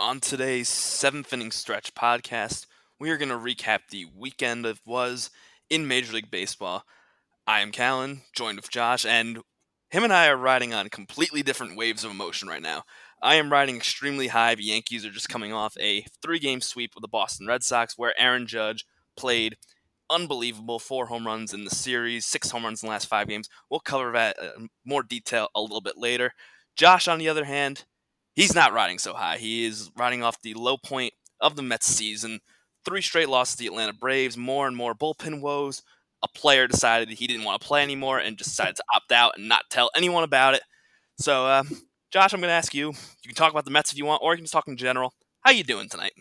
On today's seventh inning stretch podcast, we are going to recap the weekend that was in Major League Baseball. I am Callan, joined with Josh, and him and I are riding on completely different waves of emotion right now. I am riding extremely high. The Yankees are just coming off a three-game sweep with the Boston Red Sox, where Aaron Judge played unbelievable 4 home runs in the series, 6 home runs in the last 5 games. We'll cover that in more detail a little bit later. Josh, on the other hand, he's not riding so high. He is riding off the low point of the Mets season. 3 straight losses to the Atlanta Braves, more and more bullpen woes. A player decided he didn't want to play anymore and just decided to opt out and not tell anyone about it. So, Josh, I'm going to ask you. You can talk about the Mets if you want, or you can just talk in general. How you doing tonight?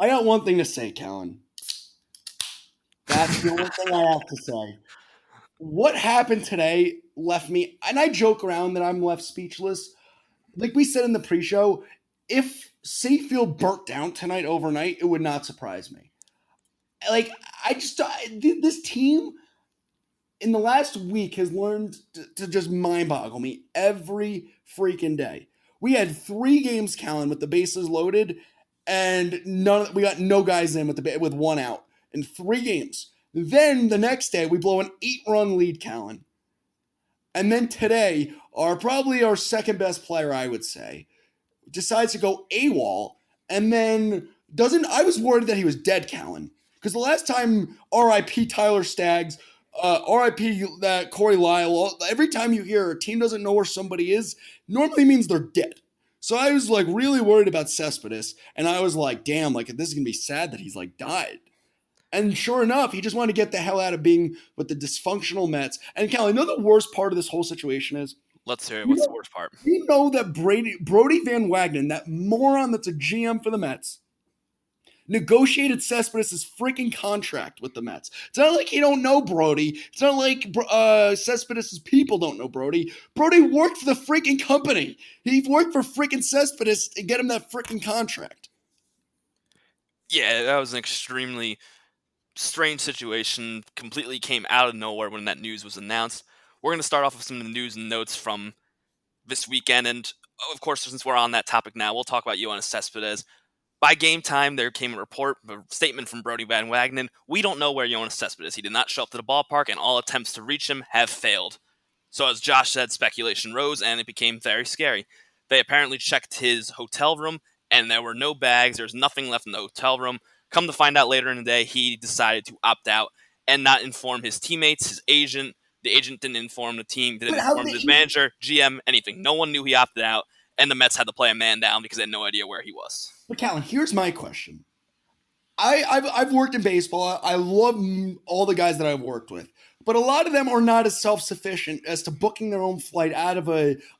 I got one thing to say, Callan. That's the only thing I have to say. What happened today left me, and I joke around that I'm left speechless. Like we said in the pre-show, if Safefield burnt down tonight overnight, it would not surprise me. Like this team in the last week has learned to just mind boggle me every freaking day. We had 3 games, Callan, with the bases loaded, and we got no guys in with one out in 3 games. Then the next day we blow an 8-run lead, Callan. And then today, probably our second best player, I would say, decides to go AWOL, and then doesn't. I was worried that he was dead, Callan, because the last time R.I.P. Tyler Staggs, R.I.P. that Corey Lyle. Every time you hear a team doesn't know where somebody is, normally means they're dead. So I was like really worried about Cespedes, and I was like, damn, like this is gonna be sad that he's like died. And sure enough, he just wanted to get the hell out of being with the dysfunctional Mets. And Cal, I know the worst part of this whole situation is Let's hear it. you What's the know, worst part? you know that Brody Van Wagenen, that moron that's a GM for the Mets, negotiated Cespedes' freaking contract with the Mets. It's not like he don't know Brody. It's not like Cespedes' people don't know Brody. Brody worked for the freaking company. He worked for freaking Cespedes to get him that freaking contract. Yeah, that was an extremely strange situation. Completely came out of nowhere when that news was announced. We're going to start off with some of the news and notes from this weekend. And of course, since we're on that topic now, we'll talk about Yoenis Cespedes. By game time, there came a statement from Brody Van Wagenen. We don't know where Yoenis Cespedes is. He did not show up to the ballpark, and all attempts to reach him have failed. So as Josh said, speculation rose, and it became very scary. They apparently checked his hotel room, and there were no bags. There was nothing left in the hotel room. Come to find out later in the day, he decided to opt out and not inform his teammates, his agent. The agent didn't inform the team, didn't But how inform did his he? manager, GM, anything. No one knew he opted out, and the Mets had to play a man down because they had no idea where he was. But Callan, here's my question. I've worked in baseball. I love all the guys that I've worked with, but a lot of them are not as self sufficient as to booking their own flight out of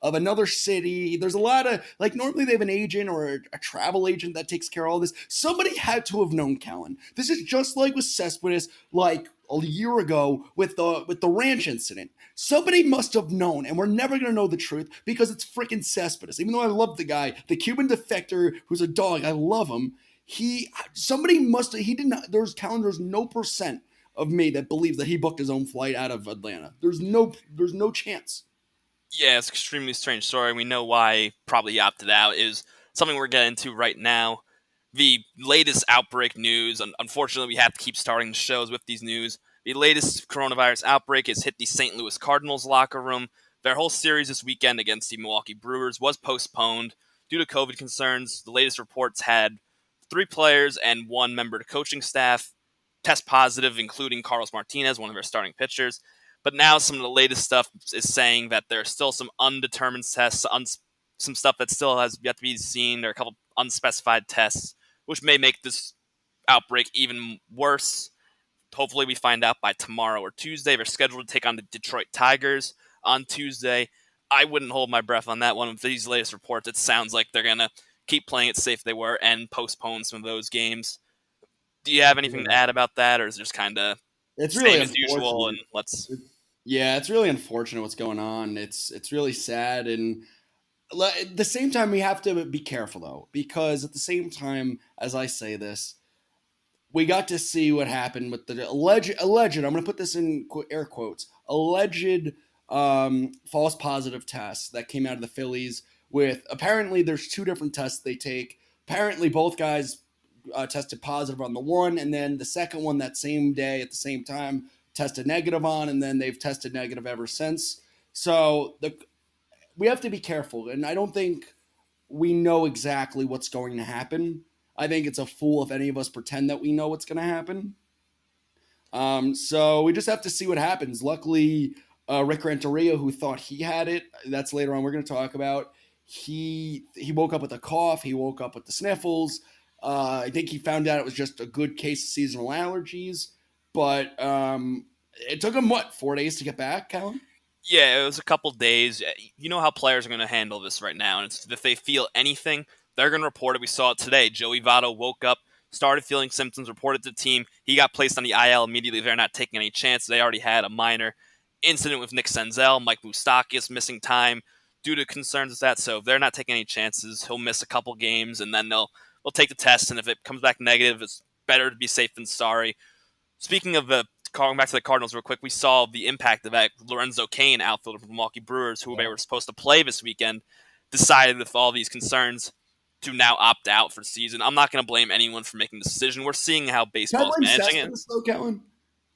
another city. There's a lot of like normally they have an agent or a travel agent that takes care of all this. Somebody had to have known, Callan. This is just like with Cespedes, like a year ago with the ranch incident. Somebody must have known, and we're never gonna know the truth because it's freaking Cespedes. Even though I love the guy, the Cuban defector who's a dog, I love him. He did not. There's no percent of me that believes that he booked his own flight out of Atlanta. There's no chance. Yeah, it's an extremely strange story. We know why probably he opted out is something we're getting into right now. The latest outbreak news, unfortunately, we have to keep starting the shows with these news. The latest coronavirus outbreak has hit the St. Louis Cardinals locker room. Their whole series this weekend against the Milwaukee Brewers was postponed due to COVID concerns. The latest reports had 3 players and 1 member of the coaching staff test positive, including Carlos Martinez, one of their starting pitchers. But now some of the latest stuff is saying that there are still some undetermined tests, some stuff that still has yet to be seen. There are a couple unspecified tests, which may make this outbreak even worse. Hopefully, we find out by tomorrow or Tuesday. They're scheduled to take on the Detroit Tigers on Tuesday. I wouldn't hold my breath on that one. With these latest reports, it sounds like they're going to keep playing it safe they were and postpone some of those games. Do you have anything to Yeah. add about that, or is it just kind of It's really same as usual and unfortunate. let's... Yeah, it's really unfortunate what's going on. It's really sad, and at the same time, we have to be careful though, because at the same time, as I say this, we got to see what happened with the alleged. I'm going to put this in air quotes. Alleged false positive tests that came out of the Phillies. With apparently, there's 2 different tests they take. apparently both guys tested positive on the one, and then the second one that same day at the same time tested negative on, and then they've tested negative ever since. So we have to be careful, and I don't think we know exactly what's going to happen. I think it's a fool if any of us pretend that we know what's going to happen. So we just have to see what happens. Luckily, Rick Renteria, who thought he had it, that's later on we're going to talk about. He woke up with a cough. He woke up with the sniffles. I think he found out it was just a good case of seasonal allergies. But it took him, 4 days to get back, Callum? Yeah, it was a couple days. You know how players are going to handle this right now. And it's, if they feel anything, they're going to report it. We saw it today. Joey Votto woke up, started feeling symptoms, reported to the team. He got placed on the IL immediately. They're not taking any chances. They already had a minor incident with Nick Senzel. Mike Moustakas missing time due to concerns with that. So if they're not taking any chances, he'll miss a couple games, and then they'll take the test. And if it comes back negative, it's better to be safe than sorry. Speaking of going back to the Cardinals real quick, we saw the impact of that. Lorenzo Cain, outfielder from the Milwaukee Brewers, who they were supposed to play this weekend, decided with all these concerns to now opt out for the season. I'm not going to blame anyone for making the decision. We're seeing how baseball is managing it. Though, Kellen?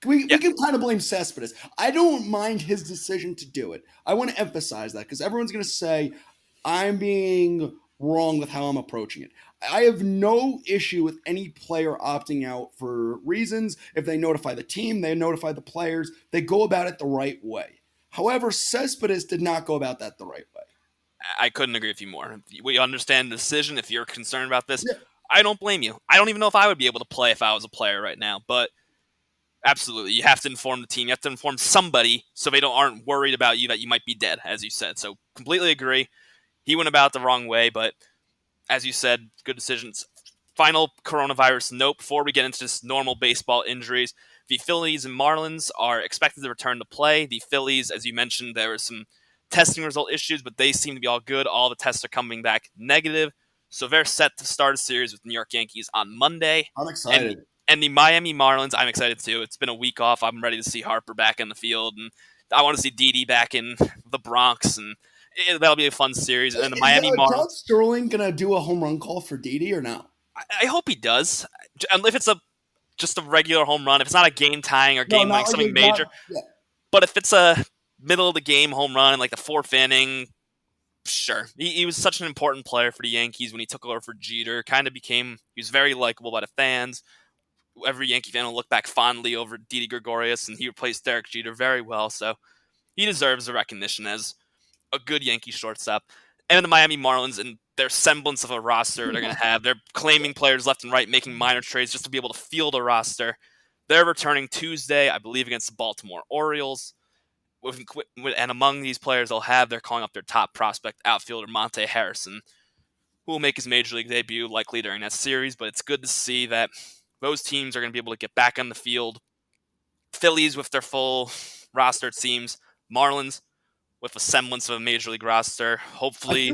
We can kind of blame Cespedes. I don't mind his decision to do it. I want to emphasize that because everyone's going to say I'm being wrong with how I'm approaching it. I have no issue with any player opting out for reasons. If they notify the team, they notify the players, they go about it the right way. However, Cespedes did not go about that the right way. I couldn't agree with you more. We understand the decision. If you're concerned about this, Yeah. I don't blame you. I don't even know if I would be able to play if I was a player right now, but absolutely, you have to inform the team. You have to inform somebody so they aren't worried about you that you might be dead, as you said. So completely agree. He went about it the wrong way, but as you said, good decisions. Final coronavirus note before we get into just normal baseball injuries. The Phillies and Marlins are expected to return to play. The Phillies, as you mentioned, there were some testing result issues, but they seem to be all good. All the tests are coming back negative. So they're set to start a series with the New York Yankees on Monday. I'm excited. And the Miami Marlins, I'm excited too. It's been a week off. I'm ready to see Harper back in the field, and I want to see Didi back in the Bronx, and that'll be a fun series. And then the Miami Marlins. Todd Sterling gonna do a home run call for Didi or no? I hope he does. And if it's just a regular home run, if it's not a game tying or game winning, something major. Yeah. But if it's a middle of the game home run, like the fourth inning, sure. He was such an important player for the Yankees when he took over for Jeter. He was very likable by the fans. Every Yankee fan will look back fondly over Didi Gregorius, and he replaced Derek Jeter very well. So he deserves the recognition as a good Yankee shortstop. And the Miami Marlins and their semblance of a roster they're going to have. They're claiming players left and right, making minor trades just to be able to field a roster. They're returning Tuesday, I believe, against the Baltimore Orioles. And among these players they're calling up their top prospect outfielder, Monte Harrison, who will make his Major League debut likely during that series. But it's good to see that those teams are going to be able to get back on the field. Phillies with their full roster, it seems. Marlins with a semblance of a Major League roster. Hopefully.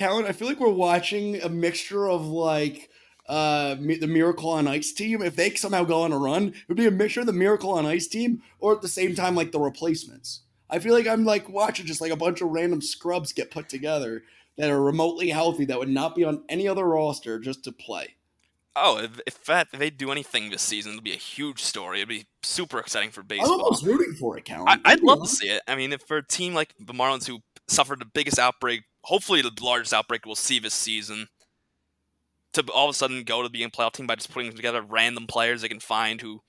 I feel like we're watching a mixture of the Miracle on Ice team. If they somehow go on a run, it would be a mixture of the Miracle on Ice team or at the same time the replacements. I feel like I'm watching just a bunch of random scrubs get put together that are remotely healthy that would not be on any other roster just to play. Oh, if they do anything this season, it'll be a huge story. It'll be super exciting for baseball. I'm almost rooting for it, Callan. I'd love to see it. I mean, if for a team like the Marlins who suffered the biggest outbreak, hopefully the largest outbreak we'll see this season, to all of a sudden go to being a playoff team by just putting together random players they can find who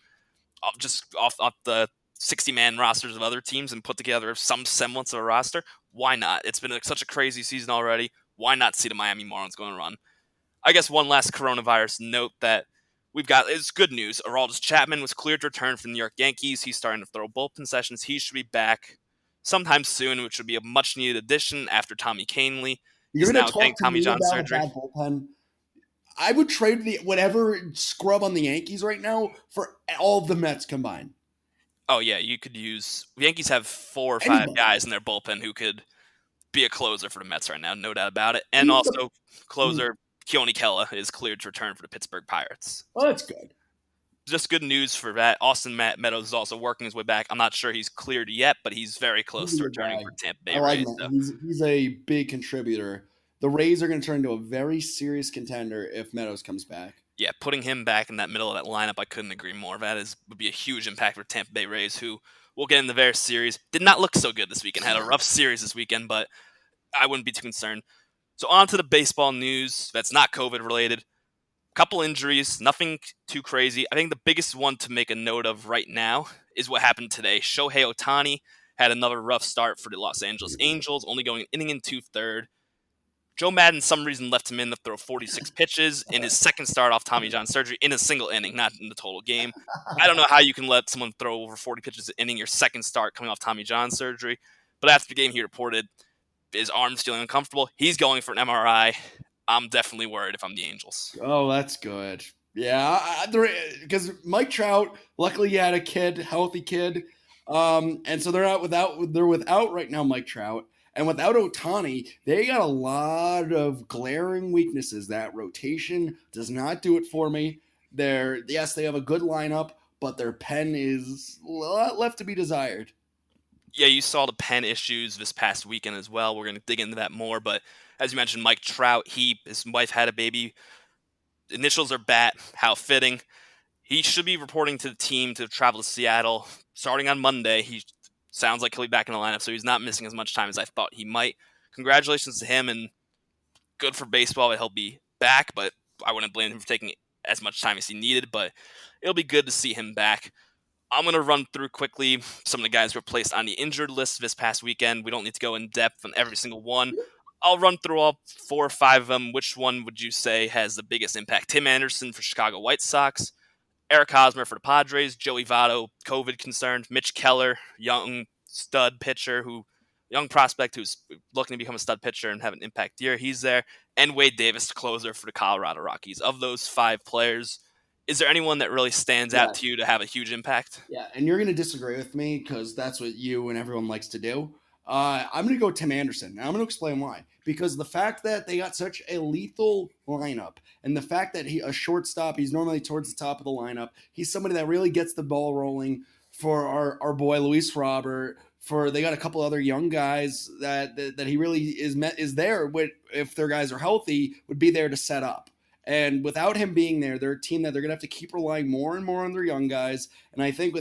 just off the 60-man rosters of other teams and put together some semblance of a roster, why not? It's been such a crazy season already. Why not see the Miami Marlins go on a run? I guess one last coronavirus note that we've got is good news. Aroldis Chapman was cleared to return from the New York Yankees. He's starting to throw bullpen sessions. He should be back sometime soon, which would be a much-needed addition after Tommy Kahnle. You're going to talk Tommy John surgery. Bad bullpen. I would trade whatever scrub on the Yankees right now for all of the Mets combined. Oh, yeah, you could use... The Yankees have 4 or 5 guys in their bullpen who could be a closer for the Mets right now, no doubt about it. And also, closer Keone Kela is cleared to return for the Pittsburgh Pirates. Oh, that's good. Just good news for that. Austin Meadows is also working his way back. I'm not sure he's cleared yet, but he's very close to returning for Tampa Bay Rays. He's a big contributor. the Rays are going to turn into a very serious contender if Meadows comes back. Yeah, putting him back in that middle of that lineup, I couldn't agree more. Would be a huge impact for Tampa Bay Rays, who we'll get in the very series. Did not look so good this weekend. Had a rough series this weekend, but I wouldn't be too concerned. So on to the baseball news that's not COVID related. Couple injuries, nothing too crazy. I think the biggest one to make a note of right now is what happened today. Shohei Ohtani had another rough start for the Los Angeles Angels, only going an inning and two-thirds. Joe Madden, some reason, left him in to throw 46 pitches in his second start off Tommy John surgery in a single inning, not in the total game. I don't know how you can let someone throw over 40 pitches an inning your second start coming off Tommy John surgery. But after the game, he reported his arm's feeling uncomfortable. He's going for an MRI. I'm definitely worried if I'm the Angels. Oh, that's good. Yeah, because Mike Trout, luckily he had a kid, healthy kid, and so they're without right now Mike Trout, and without Ohtani, they got a lot of glaring weaknesses. That rotation does not do it for me. Yes, they have a good lineup, but their pen is a lot left to be desired. Yeah, you saw the pen issues this past weekend as well. We're going to dig into that more, but as you mentioned, Mike Trout, his wife had a baby. Initials are Bat. How fitting. He should be reporting to the team to travel to Seattle starting on Monday. He sounds like he'll be back in the lineup, so he's not missing as much time as I thought he might. Congratulations to him, and good for baseball that he'll be back, but I wouldn't blame him for taking as much time as he needed, but it'll be good to see him back. I'm going to run through quickly some of the guys who were placed on the injured list this past weekend. We don't need to go in depth on every single one. I'll run through all 4 or 5 of them. Which one would you say has the biggest impact? Tim Anderson for Chicago White Sox, Eric Hosmer for the Padres, Joey Votto, COVID concerned, Mitch Keller, young prospect who's looking to become a stud pitcher and have an impact year. He's there. And Wade Davis, closer for the Colorado Rockies. Of those 5 players, is there anyone that really stands out to you to have a huge impact? Yeah, and you're going to disagree with me because that's what you and everyone likes to do. I'm going to go Tim Anderson. And I'm going to explain why. Because the fact that they got such a lethal lineup and the fact that a shortstop, he's normally towards the top of the lineup. He's somebody that really gets the ball rolling for our boy Luis Robert. They got a couple other young guys that he really is there. If their guys are healthy, would be there to set up. And without him being there, they're a team that they're going to have to keep relying more and more on their young guys. And I think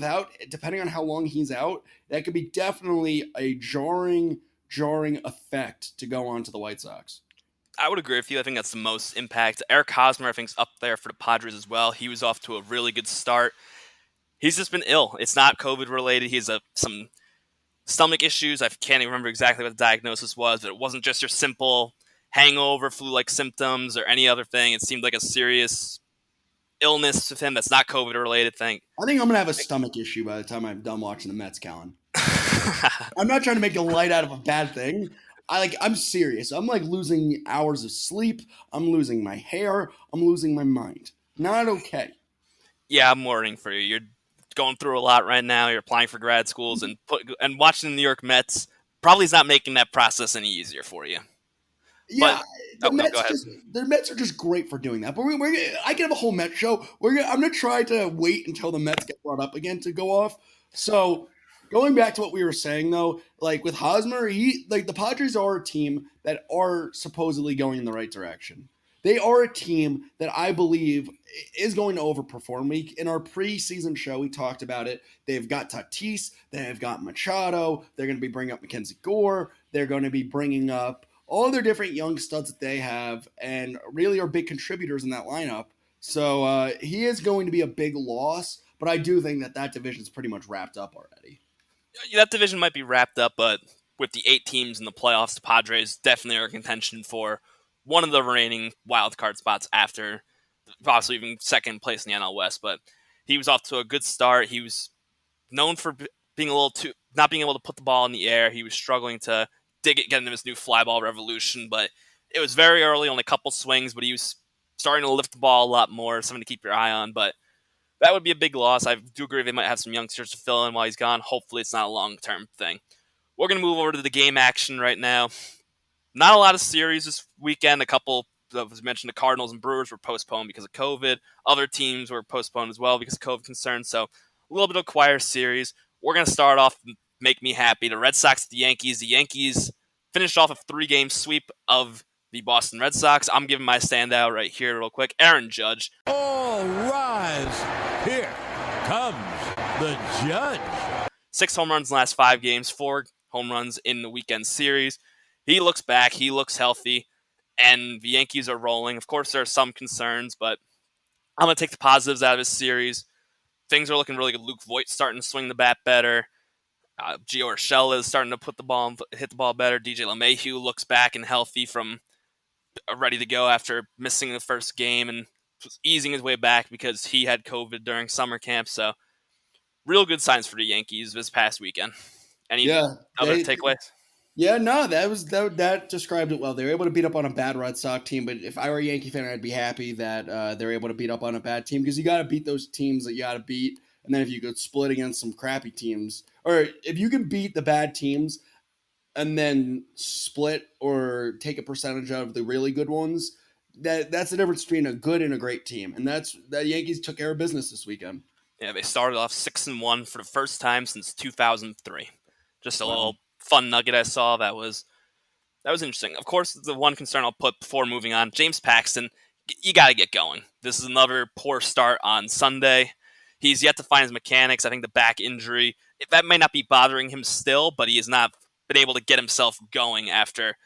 depending on how long he's out, that could be definitely a jarring effect to go on to the White Sox. I would agree with you. I think that's the most impact. Eric Hosmer, I think, is up there for the Padres as well. He was off to a really good start. He's just been ill. It's not COVID related. He has some stomach issues. I can't even remember exactly what the diagnosis was, but it wasn't just your simple hangover, flu-like symptoms, or any other thing. It seemed like a serious illness with him that's not COVID-related thing. I think I'm going to have a stomach issue by the time I'm done watching the Mets, Callan. I'm not trying to make a light out of a bad thing. I'm serious. I'm like losing hours of sleep. I'm losing my hair. I'm losing my mind. Not okay. Yeah, I'm worrying for you. You're going through a lot right now. You're applying for grad schools and watching the New York Mets probably is not making that process any easier for you. Yeah, the Mets are just great for doing that. But I can have a whole Mets show. I'm going to try to wait until the Mets get brought up again to go off. So going back to what we were saying, though, like with Hosmer, the Padres are a team that are supposedly going in the right direction. They are a team that I believe is going to overperform. In our preseason show, we talked about it. They've got Tatis. They've got Machado. They're going to be bringing up Mackenzie Gore. They're going to be bringing up all their different young studs that they have and really are big contributors in that lineup. So he is going to be a big loss, but I do think that division is pretty much wrapped up already. That division might be wrapped up, but with the 8 teams in the playoffs, the Padres definitely are in contention for one of the remaining wild card spots after possibly even second place in the NL West. But he was off to a good start. He was known for being not being able to put the ball in the air. He was struggling to get into his new fly ball revolution, but it was very early, only a couple swings, but he was starting to lift the ball a lot more, something to keep your eye on. But that would be a big loss. I do agree they might have some youngsters to fill in while he's gone. Hopefully it's not a long-term thing. We're going to move over to the game action right now. Not a lot of series this weekend. A couple, as mentioned, the Cardinals and Brewers were postponed because of COVID. Other teams were postponed as well because of COVID concerns. So a little bit of a quieter series. We're going to start off and make me happy. The Red Sox, the Yankees. The Yankees finished off a 3-game sweep of the Boston Red Sox. I'm giving my standout right here real quick. Aaron Judge. All rise. Here comes the Judge. 6 home runs in the last 5 games, 4 home runs in the weekend series. He looks back. He looks healthy. And the Yankees are rolling. Of course, there are some concerns, but I'm going to take the positives out of this series. Things are looking really good. Luke Voigt's starting to swing the bat better. Gio Urshela is starting to hit the ball better. DJ LeMahieu looks back and healthy from ready to go after missing the first game and easing his way back because he had COVID during summer camp. So, real good signs for the Yankees this past weekend. Any other takeaways? Yeah, no, that described it well. They were able to beat up on a bad Red Sox team, but if I were a Yankee fan, I'd be happy that they're able to beat up on a bad team because you got to beat those teams that you got to beat. And then if you could split against some crappy teams, or if you can beat the bad teams and then split or take a percentage of the really good ones, that's the difference between a good and a great team. And that Yankees took care of business this weekend. Yeah, they started off 6-1 for the first time since 2003. Just a little fun nugget I saw that was interesting. Of course, the one concern I'll put before moving on, James Paxton, you got to get going. This is another poor start on Sunday. He's yet to find his mechanics. I think the back injury, that may not be bothering him still, but he has not been able to get himself going after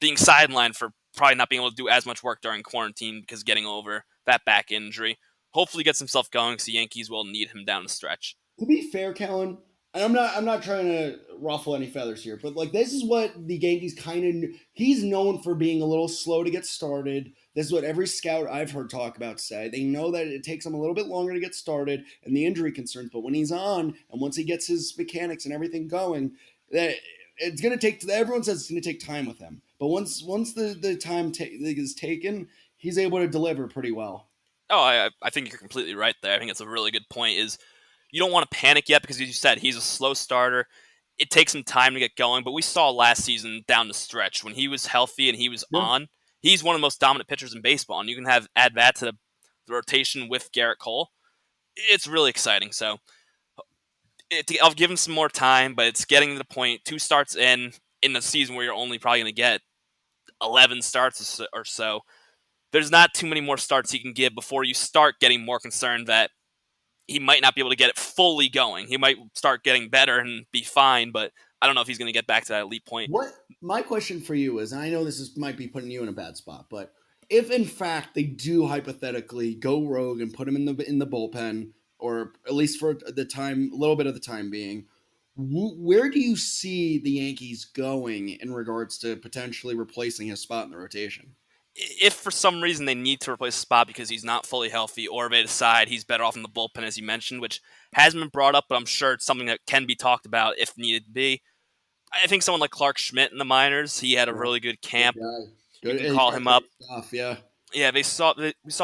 being sidelined for probably not being able to do as much work during quarantine because getting over that back injury. Hopefully he gets himself going because the Yankees will need him down the stretch. To be fair, Kellen, and I'm not trying to ruffle any feathers here, but like this is what the Yankees kind of he's known for being a little slow to get started. This is what every scout I've heard talk about say. They know that it takes him a little bit longer to get started and the injury concerns, but when he's on and once he gets his mechanics and everything going, that it's going to take. Everyone says it's going to take time with him, but once the time is taken, he's able to deliver pretty well. Oh, I think you're completely right there. I think it's a really good point. Is you don't want to panic yet because, as you said, he's a slow starter. It takes him time to get going, but we saw last season down the stretch when he was healthy and he was on. He's one of the most dominant pitchers in baseball, and you can add that to the rotation with Garrett Cole. It's really exciting. So I'll give him some more time, but it's getting to the point. 2 starts in the season where you're only probably going to get 11 starts or so. There's not too many more starts he can give before you start getting more concerned that he might not be able to get it fully going. He might start getting better and be fine, but I don't know if he's going to get back to that elite point. What my question for you is, and I know might be putting you in a bad spot, but if in fact they do hypothetically go rogue and put him in the bullpen, or at least for the time, a little bit of the time being, where do you see the Yankees going in regards to potentially replacing his spot in the rotation? If for some reason they need to replace Spot because he's not fully healthy, or they decide he's better off in the bullpen, as you mentioned, which hasn't been brought up, but I'm sure it's something that can be talked about if needed to be. I think someone like Clark Schmidt in the minors, he had a really good camp. You can call him up. Yeah, we saw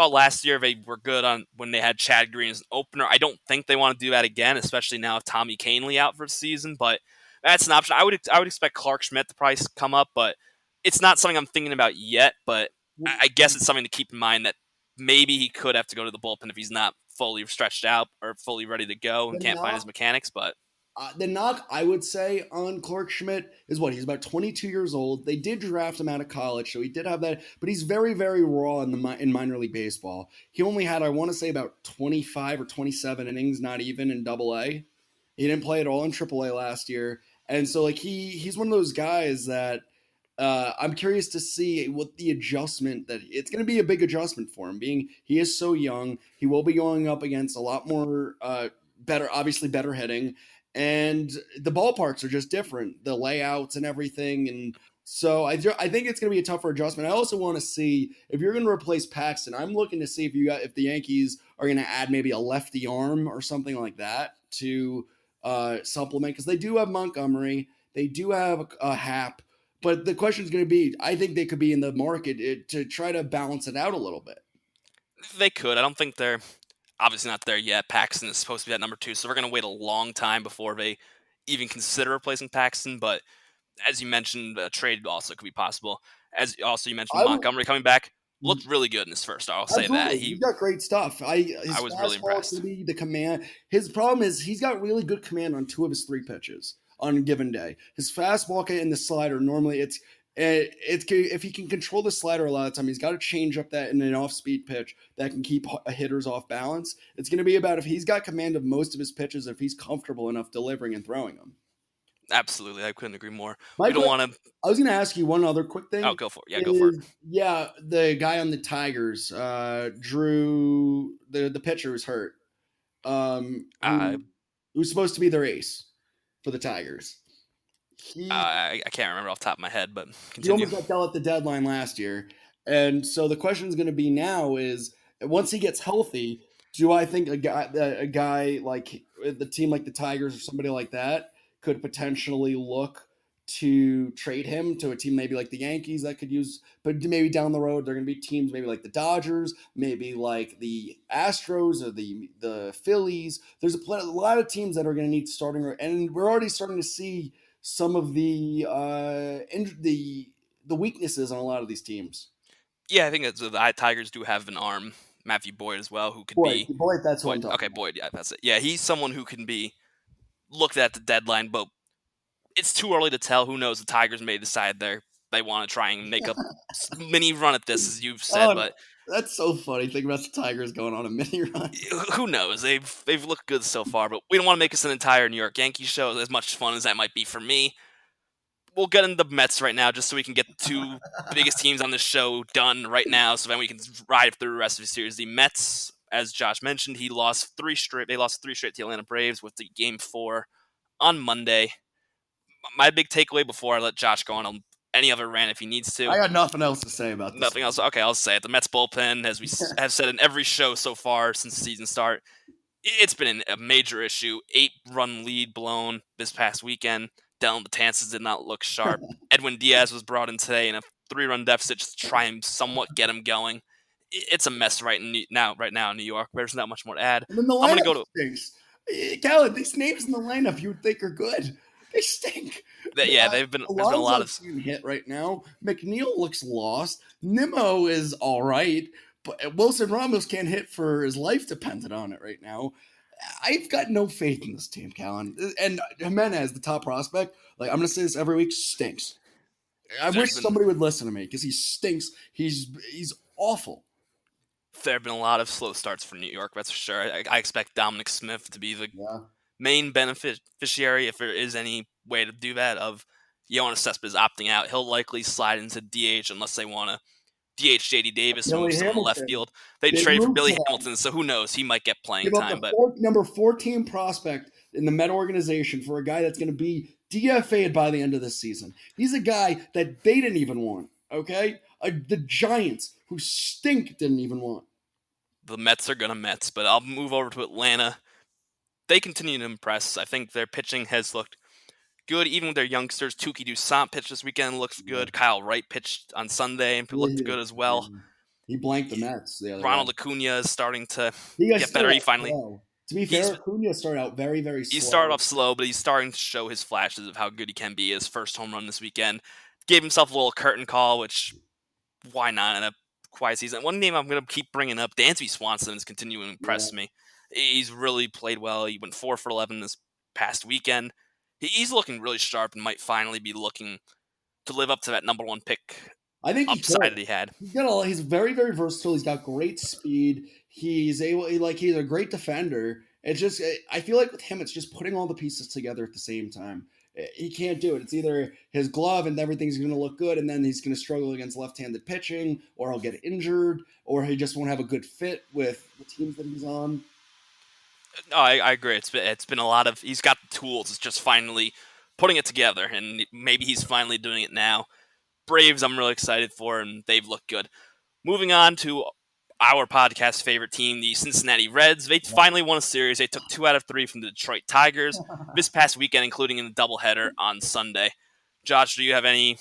last year they were good on when they had Chad Green as an opener. I don't think they want to do that again, especially now with Tommy Kahnle out for the season, but that's an option. I would expect Clark Schmidt to probably come up, but it's not something I'm thinking about yet, but I guess it's something to keep in mind that maybe he could have to go to the bullpen if he's not fully stretched out or fully ready to go and can't find his mechanics. But the knock I would say on Clark Schmidt is he's about 22 years old. They did draft him out of college, so he did have that, but he's very, very raw in minor league baseball. He only had, I want to say, about 25 or 27 innings, not even in Double-A. He didn't play at all in Triple-A last year, and so he's one of those guys that. I'm curious to see what the adjustment that it's going to be a big adjustment for him. Being he is so young, he will be going up against a lot more better hitting, and the ballparks are just different, the layouts and everything. And so I think it's going to be a tougher adjustment. I also want to see if you're going to replace Paxton. I'm looking to see if the Yankees are going to add maybe a lefty arm or something like that to supplement, because they do have Montgomery, they do have a Happ. But the question is going to be, I think they could be in the market to try to balance it out a little bit. They could. I don't think they're obviously not there yet. Paxton is supposed to be at number 2, so we're going to wait a long time before they even consider replacing Paxton. But as you mentioned, a trade also could be possible. As also you mentioned, Montgomery coming back looked really good in his first start. I'll say that. He's got great stuff. I was really impressed. The command. His problem is he's got really good command on 2 of his 3 pitches on a given day. His fastball and the slider, normally If he can control the slider a lot of the time, he's got to change up that in an off-speed pitch that can keep hitters off balance. It's going to be about if he's got command of most of his pitches, if he's comfortable enough delivering and throwing them. Absolutely, I couldn't agree more. I was going to ask you one other quick thing. Oh, go for it. Yeah, go for it. Yeah, the guy on the Tigers, Drew, the pitcher who's hurt, who's supposed to be their ace for the Tigers. I can't remember off the top of my head, but continue. He almost got dealt at the deadline last year. And so the question is going to be now is, once he gets healthy, do I think a guy like the team like the Tigers or somebody like that could potentially look to trade him to a team maybe like the Yankees that could use, but maybe down the road, they're going to be teams maybe like the Dodgers, maybe like the Astros or the Phillies. There's a lot of teams that are going to need starting, and we're already starting to see some of the weaknesses on a lot of these teams. Yeah, I think the Tigers do have an arm, Matthew Boyd as well, who could be Boyd. That's what I'm talking about. Boyd. Yeah, that's it. Yeah, he's someone who can be looked at the deadline, but it's too early to tell. Who knows? The Tigers may decide they want to try and make a mini run at this, as you've said. But that's so funny. Think about the Tigers going on a mini run. Who knows? They've looked good so far, but we don't want to make this an entire New York Yankees show. As much fun as that might be for me, we'll get into the Mets right now, just so we can get the two biggest teams on this show done right now, so then we can ride through the rest of the series. The Mets, as Josh mentioned, they lost 3 straight to the Atlanta Braves with the Game 4 on Monday. My big takeaway before I let Josh go on any other rant if he needs to. I got nothing else to say about this. Nothing else. Okay, I'll say it. The Mets bullpen, as we have said in every show so far since the season start, it's been a major issue. 8-run lead blown this past weekend. Dellin Betances did not look sharp. Edwin Diaz was brought in today in a 3-run deficit just to try and somewhat get him going. It's a mess right now in New York. There's not much more to add. And then the lineup I'm going to go to Khaled, these names in the lineup you would think are good. They stink. There's been a lot of hit right now. McNeil looks lost. Nimmo is all right, but Wilson Ramos can't hit for his life dependent on it right now. I've got no faith in this team, Callan. And Jimenez, the top prospect, like I'm going to say this every week, stinks. I wish somebody would listen to me because he stinks. He's awful. There have been a lot of slow starts for New York, that's for sure. I expect Dominic Smith to be the main beneficiary, if there is any way to do that, of Yoenis Cespedes opting out. He'll likely slide into DH unless they want to DH J.D. Davis, moves on the left field. They trade for Billy Hamilton, so who knows? He might get playing time. But number 14 prospect in the Met organization for a guy that's going to be DFA'd by the end of this season. He's a guy that they didn't even want, okay? The Giants, who stink, didn't even want. The Mets are going to Mets, but I'll move over to Atlanta. They continue to impress. I think their pitching has looked good, even with their youngsters. Touki Toussaint pitched this weekend, looks good. Kyle Wright pitched on Sunday and looked good as well. He blanked the Mets the other Ronald Acuna is starting to get better. He finally, to be fair, Acuna started out very, very slow. He started off slow, but he's starting to show his flashes of how good he can be. His first home run this weekend gave himself a little curtain call, which why not in a quiet season? One name I'm going to keep bringing up, Dansby Swanson, is continuing to impress me. He's really played well. He went 4 for 11 this past weekend. He's looking really sharp and might finally be looking to live up to that number 1 pick. I think upside that he had. He's very, very versatile. He's got great speed. He's a great defender. It's just, I feel like with him, it's just putting all the pieces together at the same time. He can't do it. It's either his glove and everything's going to look good, and then he's going to struggle against left-handed pitching, or he'll get injured, or he just won't have a good fit with the teams that he's on. No, I agree. It's been a lot of, he's got the tools. It's just finally putting it together, and maybe he's finally doing it now. Braves, I'm really excited for, and they've looked good. Moving on to our podcast favorite team, the Cincinnati Reds. They finally won a series. They took 2 out of 3 from the Detroit Tigers this past weekend, including in the doubleheader on Sunday. Josh, do you have any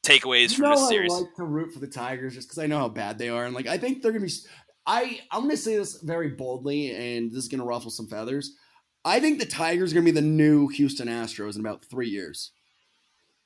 takeaways from this series? I like to root for the Tigers just because I know how bad they are, and I think they're going to be. I'm going to say this very boldly, and this is going to ruffle some feathers. I think the Tigers are going to be the new Houston Astros in about 3 years.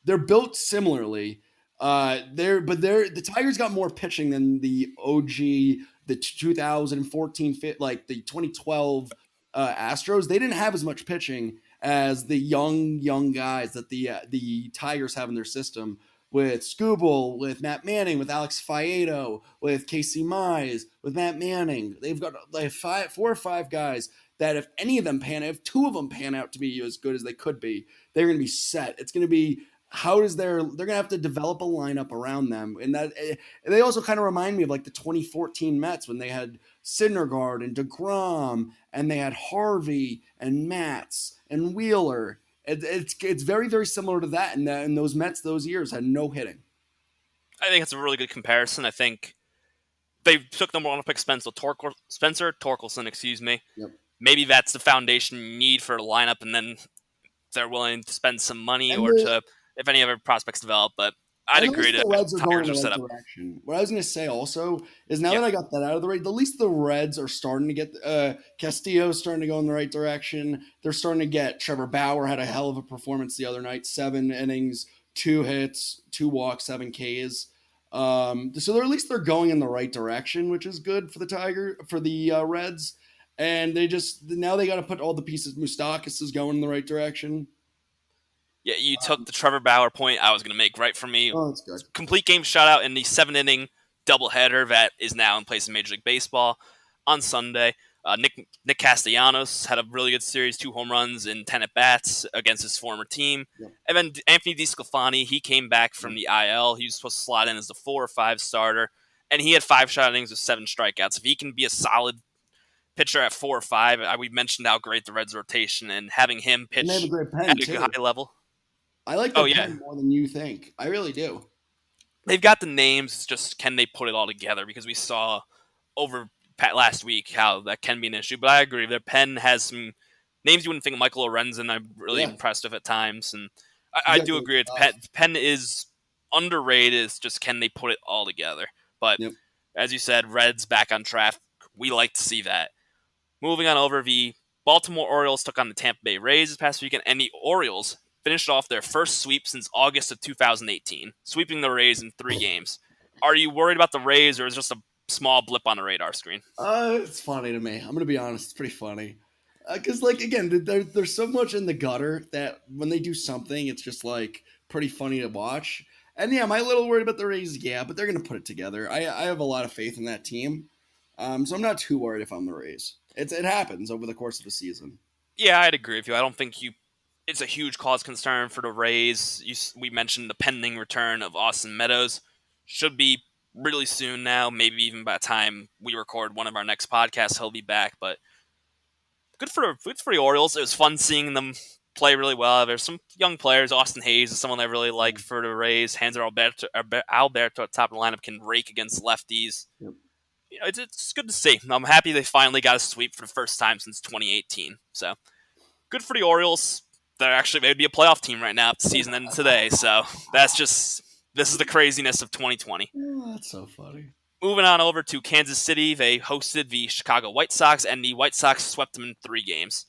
They're built similarly. The Tigers got more pitching than the OG, the 2014 the 2012 Astros. They didn't have as much pitching as the young guys that the Tigers have in their system. with Scooble, with Matt Manning, with Alex Faedo, with Casey Mize, with Matt Manning. They've got like 4 or 5 guys that if any of them if 2 of them pan out to be as good as they could be, they're going to be set. It's going to be they're going to have to develop a lineup around them. And that they also kind of remind me of like the 2014 Mets when they had Syndergaard and DeGrom and they had Harvey and Matz and Wheeler. It's very, very similar to that. And those Mets those years had no hitting. I think it's a really good comparison. I think they took number 1 pick Spencer Torkelson, excuse me. Yep. Maybe that's the foundation you need for a lineup, and then they're willing to spend some money if any other prospects develop. But I'd agree the Reds are going in the right up. direction. What I was going to say also is now that I got that out of the way, at least the Reds are starting to get Castillo's starting to go in the right direction. They're starting to get Trevor Bauer had a hell of a performance the other night, 7 innings, 2 hits, 2 walks, 7 Ks. So they're going in the right direction, which is good for the Reds. And they got to put all the pieces. Moustakas is going in the right direction. Yeah, you took the Trevor Bauer point I was going to make right from me. Oh, that's good. Complete game shutout in the 7-inning doubleheader that is now in place in Major League Baseball on Sunday. Nick Castellanos had a really good series, 2 home runs in 10 at-bats against his former team. Yep. And then Anthony DeSclafani, he came back from the IL. He was supposed to slot in as the 4 or 5 starter, and he had 5 shutout innings with 7 strikeouts. If he can be a solid pitcher at 4 or 5, we mentioned how great the Reds' rotation and having him pitch at a high level. I like the pen more than you think. I really do. They've got the names. It's just can they put it all together? Because we saw over last week how that can be an issue. But I agree. Their pen has some names you wouldn't think. Michael Lorenzen, I'm really impressed with at times. And I do agree. Pen is underrated. It's just can they put it all together? But as you said, Reds back on track. We like to see that. Moving on over, the Baltimore Orioles took on the Tampa Bay Rays this past weekend, and the Orioles finished off their first sweep since August of 2018, sweeping the Rays in 3 games. Are you worried about the Rays, or is it just a small blip on the radar screen? It's funny to me. I'm going to be honest. It's pretty funny. Because, again, there's so much in the gutter that when they do something, it's just, pretty funny to watch. And, I'm a little worried about the Rays, but they're going to put it together. I have a lot of faith in that team. So I'm not too worried if I'm the Rays. It happens over the course of the season. Yeah, I'd agree with you. I don't think it's a huge cause concern for the Rays. We mentioned the pending return of Austin Meadows. Should be really soon now. Maybe even by the time we record one of our next podcasts, he'll be back. But good for the Orioles. It was fun seeing them play really well. There's some young players. Austin Hayes is someone I really like for the Rays. Hanser Alberto at the top of the lineup can rake against lefties. Yep. It's good to see. I'm happy they finally got a sweep for the first time since 2018. So good for the Orioles. They'd be a playoff team right now if the season ended today. So this is the craziness of 2020. Oh, that's so funny. Moving on over to Kansas City, they hosted the Chicago White Sox, and the White Sox swept them in 3 games.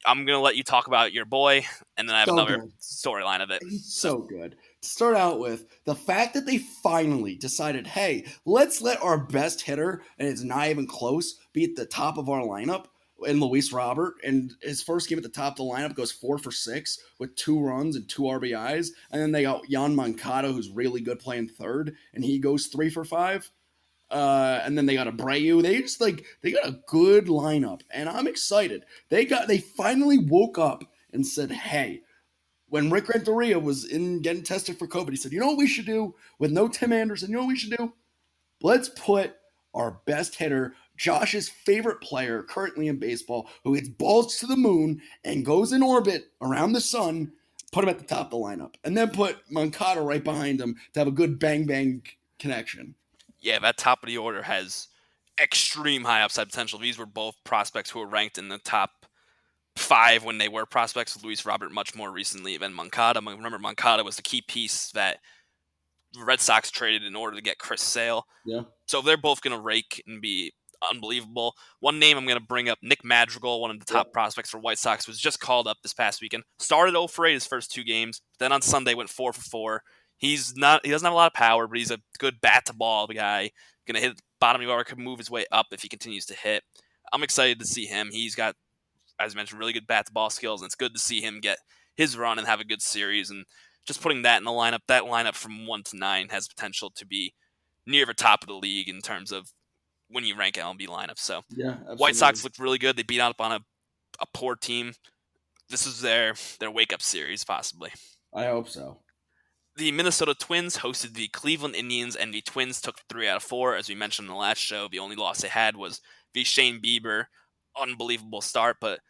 I'm going to let you talk about your boy, and then I have another storyline of it. He's so good. To start out with, the fact that they finally decided, hey, let's let our best hitter, and it's not even close, be at the top of our lineup, and Luis Robert, and his first game at the top of the lineup goes 4 for 6 with 2 runs and 2 RBIs, and then they got Jan Moncada, who's really good playing third, and he goes 3 for 5. And then they got Abreu. They got a good lineup, and I'm excited. They finally woke up and said, hey, when Rick Renteria was getting tested for COVID, he said, you know what we should do with no Tim Anderson? You know what we should do? Let's put our best hitter, Josh's favorite player currently in baseball, who hits balls to the moon and goes in orbit around the sun, put him at the top of the lineup, and then put Moncada right behind him to have a good bang-bang connection. Yeah, that top of the order has extreme high upside potential. These were both prospects who were ranked in the top 5 when they were prospects, with Luis Robert much more recently than Moncada. Remember, Moncada was the key piece that the Red Sox traded in order to get Chris Sale. Yeah. So they're both going to rake and be unbelievable. One name I'm going to bring up, Nick Madrigal, one of the top prospects for White Sox, was just called up this past weekend. Started 0 for 8 his first 2 games. Then on Sunday went 4 for 4. He doesn't have a lot of power, but he's a good bat-to-ball guy. Going to hit the bottom of the order, could move his way up if he continues to hit. I'm excited to see him. He's got, as I mentioned, really good bat-to-ball skills, and it's good to see him get his run and have a good series. And just putting that in the lineup, that lineup from 1 to 9 has potential to be near the top of the league in terms of when you rank MLB lineups. So Yeah, White absolutely. Sox looked really good. They beat up on a poor team. This is their wake-up series, possibly. I hope so. The Minnesota Twins hosted the Cleveland Indians, and the Twins took 3 out of 4. As we mentioned in the last show, the only loss they had was the Shane Bieber. Unbelievable start, but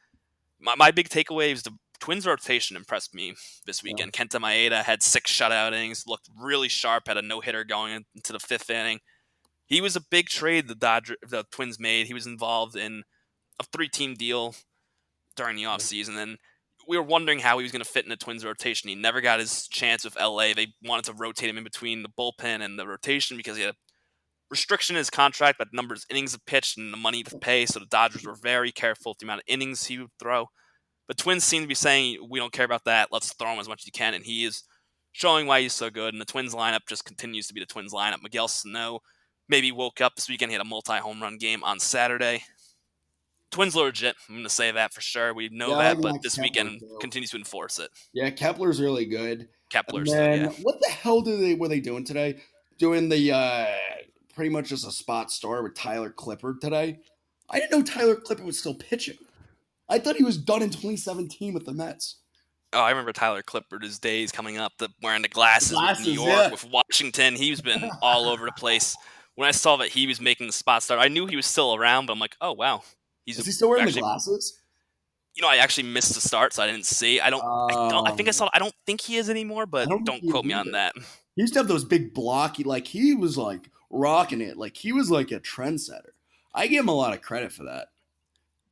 my big takeaway is the Twins rotation impressed me this weekend. Kenta Maeda had 6 shutout innings, looked really sharp, had a no-hitter going into the 5th inning. He was a big trade the Twins made. He was involved in a 3-team deal during the offseason, and we were wondering how he was going to fit in the Twins rotation. He never got his chance with LA. They wanted to rotate him in between the bullpen and the rotation because he had a restriction in his contract about the number of innings of pitch and the money to pay, so the Dodgers were very careful with the amount of innings he would throw. But Twins seem to be saying, we don't care about that. Let's throw him as much as you can, and he is showing why he's so good, and the Twins lineup just continues to be the Twins lineup. Miguel Sano maybe woke up this weekend. He had a multi-home run game on Saturday. Twins are legit. I'm going to say that for sure. We know that, but this weekend continues to enforce it. Yeah, Kepler's really good. Kepler's and then, good, yeah. What the hell were they doing today? Doing the pretty much just a spot start with Tyler Clippard today. I didn't know Tyler Clippard was still pitching. I thought he was done in 2017 with the Mets. Oh, I remember Tyler Clippard, his days coming up, wearing the glasses with New York, with Washington. He's been all over the place. When I saw that he was making the spot start, I knew he was still around, but I'm like, oh, wow. Is he still wearing the glasses? I actually missed the start, so I didn't see. I don't think he is anymore, but don't quote me on that. He used to have those big blocky, he was rocking it. He was a trendsetter. I give him a lot of credit for that.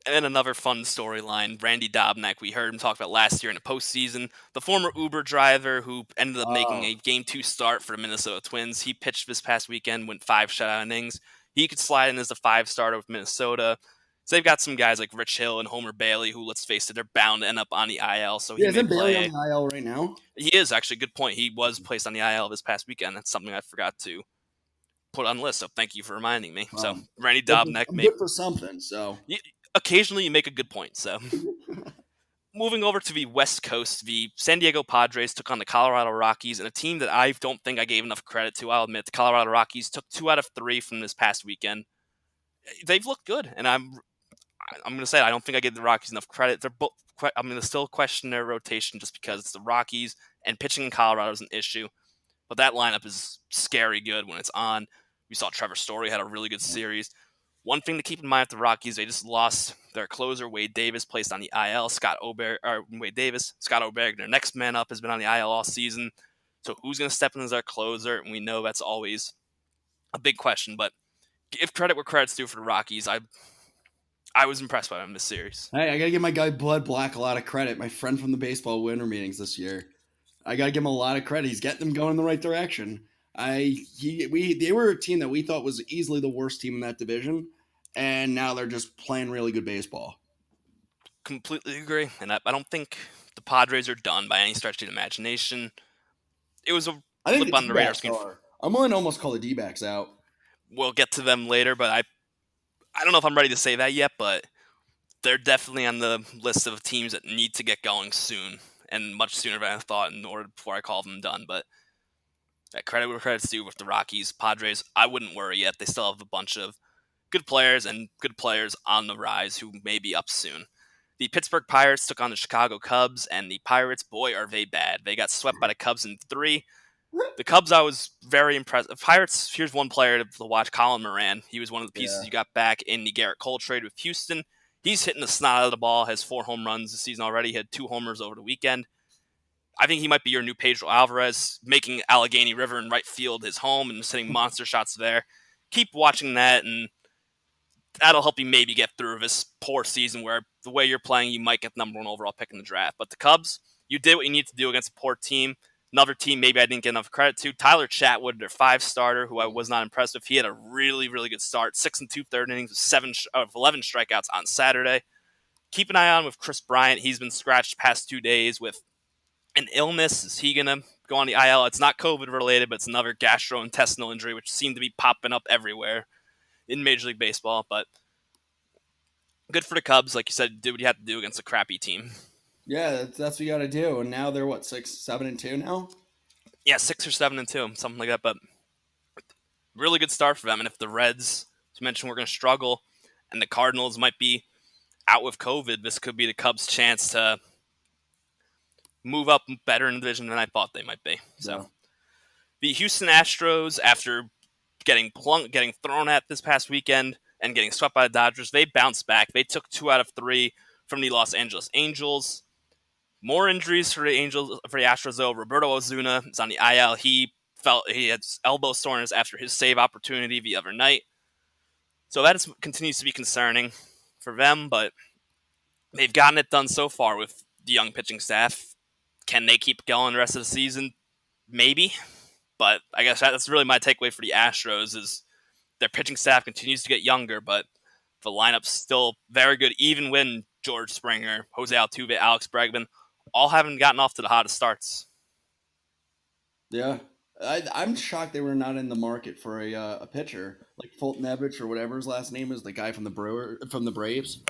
And then another fun storyline, Randy Dobnak. We heard him talk about last year in the postseason. The former Uber driver who ended up making a Game 2 start for the Minnesota Twins. He pitched this past weekend, went 5 shutout innings. He could slide in as the 5 starter with Minnesota. So they've got some guys like Rich Hill and Homer Bailey who, let's face it, they're bound to end up on the IL. So he may Bailey on the IL right now? He is, actually. Good point. He was placed on the IL this past weekend. That's something I forgot to put on the list. So thank you for reminding me. So Randy Dobnak. Good for something, so... Occasionally you make a good point. So moving over to the West Coast, the San Diego Padres took on the Colorado Rockies, and a team that I don't think I gave enough credit to. I'll admit, the Colorado Rockies took 2 out of 3 from this past weekend. They've looked good, and I'm going to say I don't think I gave the Rockies enough credit. I'm going to still question their rotation just because it's the Rockies, and pitching in Colorado is an issue. But that lineup is scary good when it's on. We saw Trevor Story had a really good series. One thing to keep in mind with the Rockies, they just lost their closer, Wade Davis, placed on the IL. Scott Oberg, their next man up, has been on the IL all season. So who's going to step in as our closer? And we know that's always a big question. But give credit where credit's due for the Rockies. I was impressed by them this series. Hey, I got to give my guy Bud Black a lot of credit. My friend from the baseball winter meetings this year. I got to give him a lot of credit. He's getting them going in the right direction. They were a team that we thought was easily the worst team in that division, and now they're just playing really good baseball. Completely agree, and I don't think the Padres are done by any stretch of the imagination. It was a flip on the radar screen. I'm going to almost call the D-backs out. We'll get to them later, but I don't know if I'm ready to say that yet, but they're definitely on the list of teams that need to get going soon, and much sooner than I thought before I call them done, but credit where credit's due with the Rockies. Padres, I wouldn't worry yet. They still have a bunch of good players and good players on the rise who may be up soon. The Pittsburgh Pirates took on the Chicago Cubs, and the Pirates, boy, are they bad. They got swept by the Cubs in 3. The Cubs, I was very impressed. Pirates, here's one player to watch, Colin Moran. He was one of the pieces you got back in the Garrett Cole trade with Houston. He's hitting the snot out of the ball, has 4 home runs this season already, he had 2 homers over the weekend. I think he might be your new Pedro Alvarez, making Allegheny River in right field his home and just hitting monster shots there. Keep watching that, and that'll help you maybe get through this poor season where the way you're playing, you might get the number 1 overall pick in the draft. But the Cubs, you did what you need to do against a poor team. Another team maybe I didn't get enough credit to, Tyler Chatwood, their 5 starter, who I was not impressed with. He had a really, really good start, 6 2/3 innings with 11 strikeouts on Saturday. Keep an eye on with Chris Bryant. He's been scratched past 2 days with an illness. Is he going to go on the IL? It's not COVID-related, but it's another gastrointestinal injury, which seemed to be popping up everywhere in Major League Baseball. But good for the Cubs. Like you said, do what you have to do against a crappy team. Yeah, that's what you got to do. And now they're what, 6, 7-2 now? Yeah, 6 or 7-2, something like that. But really good start for them. And if the Reds, as you mentioned, we're going to struggle, and the Cardinals might be out with COVID, this could be the Cubs' chance to move up better in the division than I thought they might be. So Yeah. the Houston Astros, after getting thrown at this past weekend and getting swept by the Dodgers, they bounced back. They took 2 out of 3 from the Los Angeles Angels. More injuries for the Astros though. Roberto Ozuna is on the IL. He had elbow soreness after his save opportunity the other night. So that continues to be concerning for them, but they've gotten it done so far with the young pitching staff. Can they keep going the rest of the season? Maybe. But I guess that's really my takeaway for the Astros is their pitching staff continues to get younger, but the lineup's still very good, even when George Springer, Jose Altuve, Alex Bregman, all haven't gotten off to the hottest starts. Yeah. I'm shocked they were not in the market for a pitcher like Fulton-Evich or whatever his last name is, the guy from the Braves.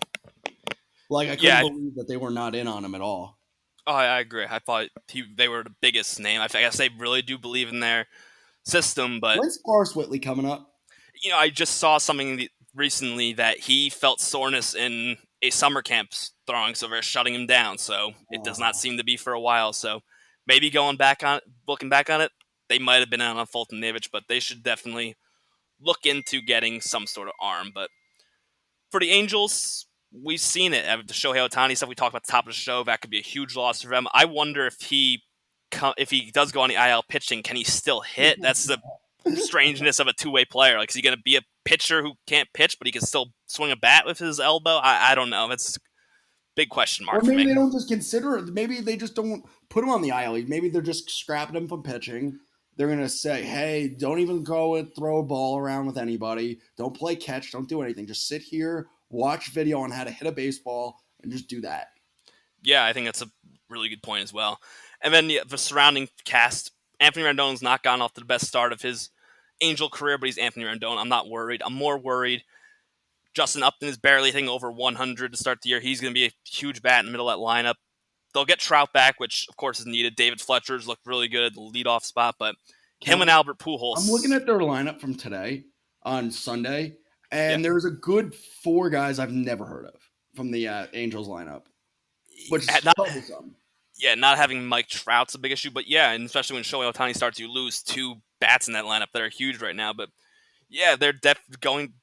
Like I couldn't believe that they were not in on him at all. Oh, I agree. I thought they were the biggest name. I guess they really do believe in their system, but when's Forrest Whitley coming up? I just saw something recently that he felt soreness in a summer camp throwing, so they're shutting him down. So it does not seem to be for a while. So maybe looking back on it, they might have been on Fulton-Evich, but they should definitely look into getting some sort of arm. But for the Angels, we've seen it. The Shohei Ohtani stuff we talked about at the top of the show, that could be a huge loss for them. I wonder if he does go on the IL pitching, can he still hit? That's the strangeness of a two-way player. Like, is he going to be a pitcher who can't pitch, but he can still swing a bat with his elbow? I don't know. That's a big question mark. Or maybe for me. they don't just consider it. Maybe they just don't put him on the IL. Maybe they're just scrapping him from pitching. They're going to say, hey, don't even go and throw a ball around with anybody. Don't play catch. Don't do anything. Just sit here, watch video on how to hit a baseball, and just do that. Yeah, I think that's a really good point as well. And then the surrounding cast, Anthony Rendon's not gotten off to the best start of his Angel career, but he's Anthony Rendon. I'm not worried. I'm more worried. Justin Upton is barely hitting over 100 to start the year. He's going to be a huge bat in the middle of that lineup. They'll get Trout back, which, of course, is needed. David Fletcher's looked really good at the leadoff spot, but him and Albert Pujols. I'm looking at their lineup from today on Sunday, and there's a good 4 guys I've never heard of from the Angels lineup, which is troublesome. Yeah, not having Mike Trout's a big issue, but yeah, and especially when Shohei Ohtani starts, you lose 2 bats in that lineup that are huge right now. But yeah, they're going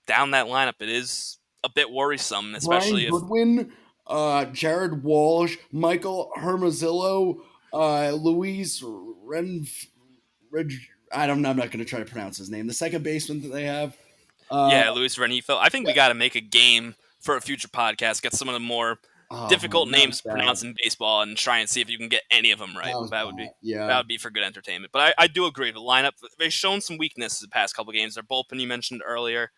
down that lineup. It is a bit worrisome, especially Brian Goodwin, Jared Walsh, Michael Hermosillo, Luis I'm not going to try to pronounce his name. The second baseman that they have. Luis Renifo. I think we got to make a game for a future podcast. Get some of the more difficult names to pronounce in baseball and try and see if you can get any of them right. That would be for good entertainment. But I do agree. The lineup, they've shown some weaknesses the past couple games. Their bullpen you mentioned earlier,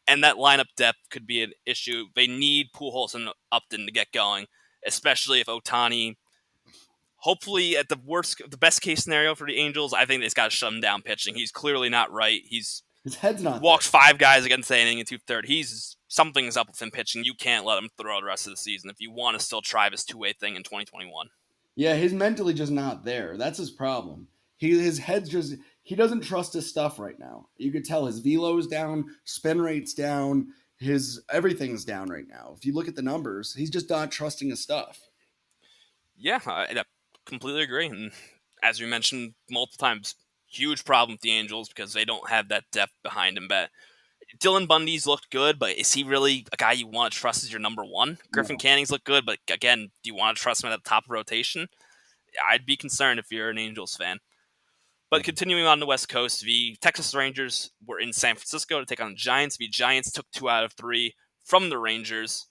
and that lineup depth could be an issue. They need Pujols and Upton to get going, especially if Ohtani. Hopefully, at the best case scenario for the Angels, I think they've got to shut him down pitching. He's clearly not right. His head's not walked 5 guys against the inning in 2/3. Something's up with him pitching. You can't let him throw the rest of the season if you want to still try this two-way thing in 2021. Yeah, he's mentally just not there. That's his problem. His head's just he doesn't trust his stuff right now. You could tell his velo's down, spin rate's down, his everything's down right now. If you look at the numbers, he's just not trusting his stuff. Yeah, I completely agree. And as we mentioned multiple times, huge problem with the Angels because they don't have that depth behind him. But Dylan Bundy's looked good, but is he really a guy you want to trust as your number one? Griffin Canning's looked good, but again, do you want to trust him at the top of rotation? I'd be concerned if you're an Angels fan. But continuing on the West Coast, the Texas Rangers were in San Francisco to take on the Giants. The Giants took 2 out of 3 from the Rangers.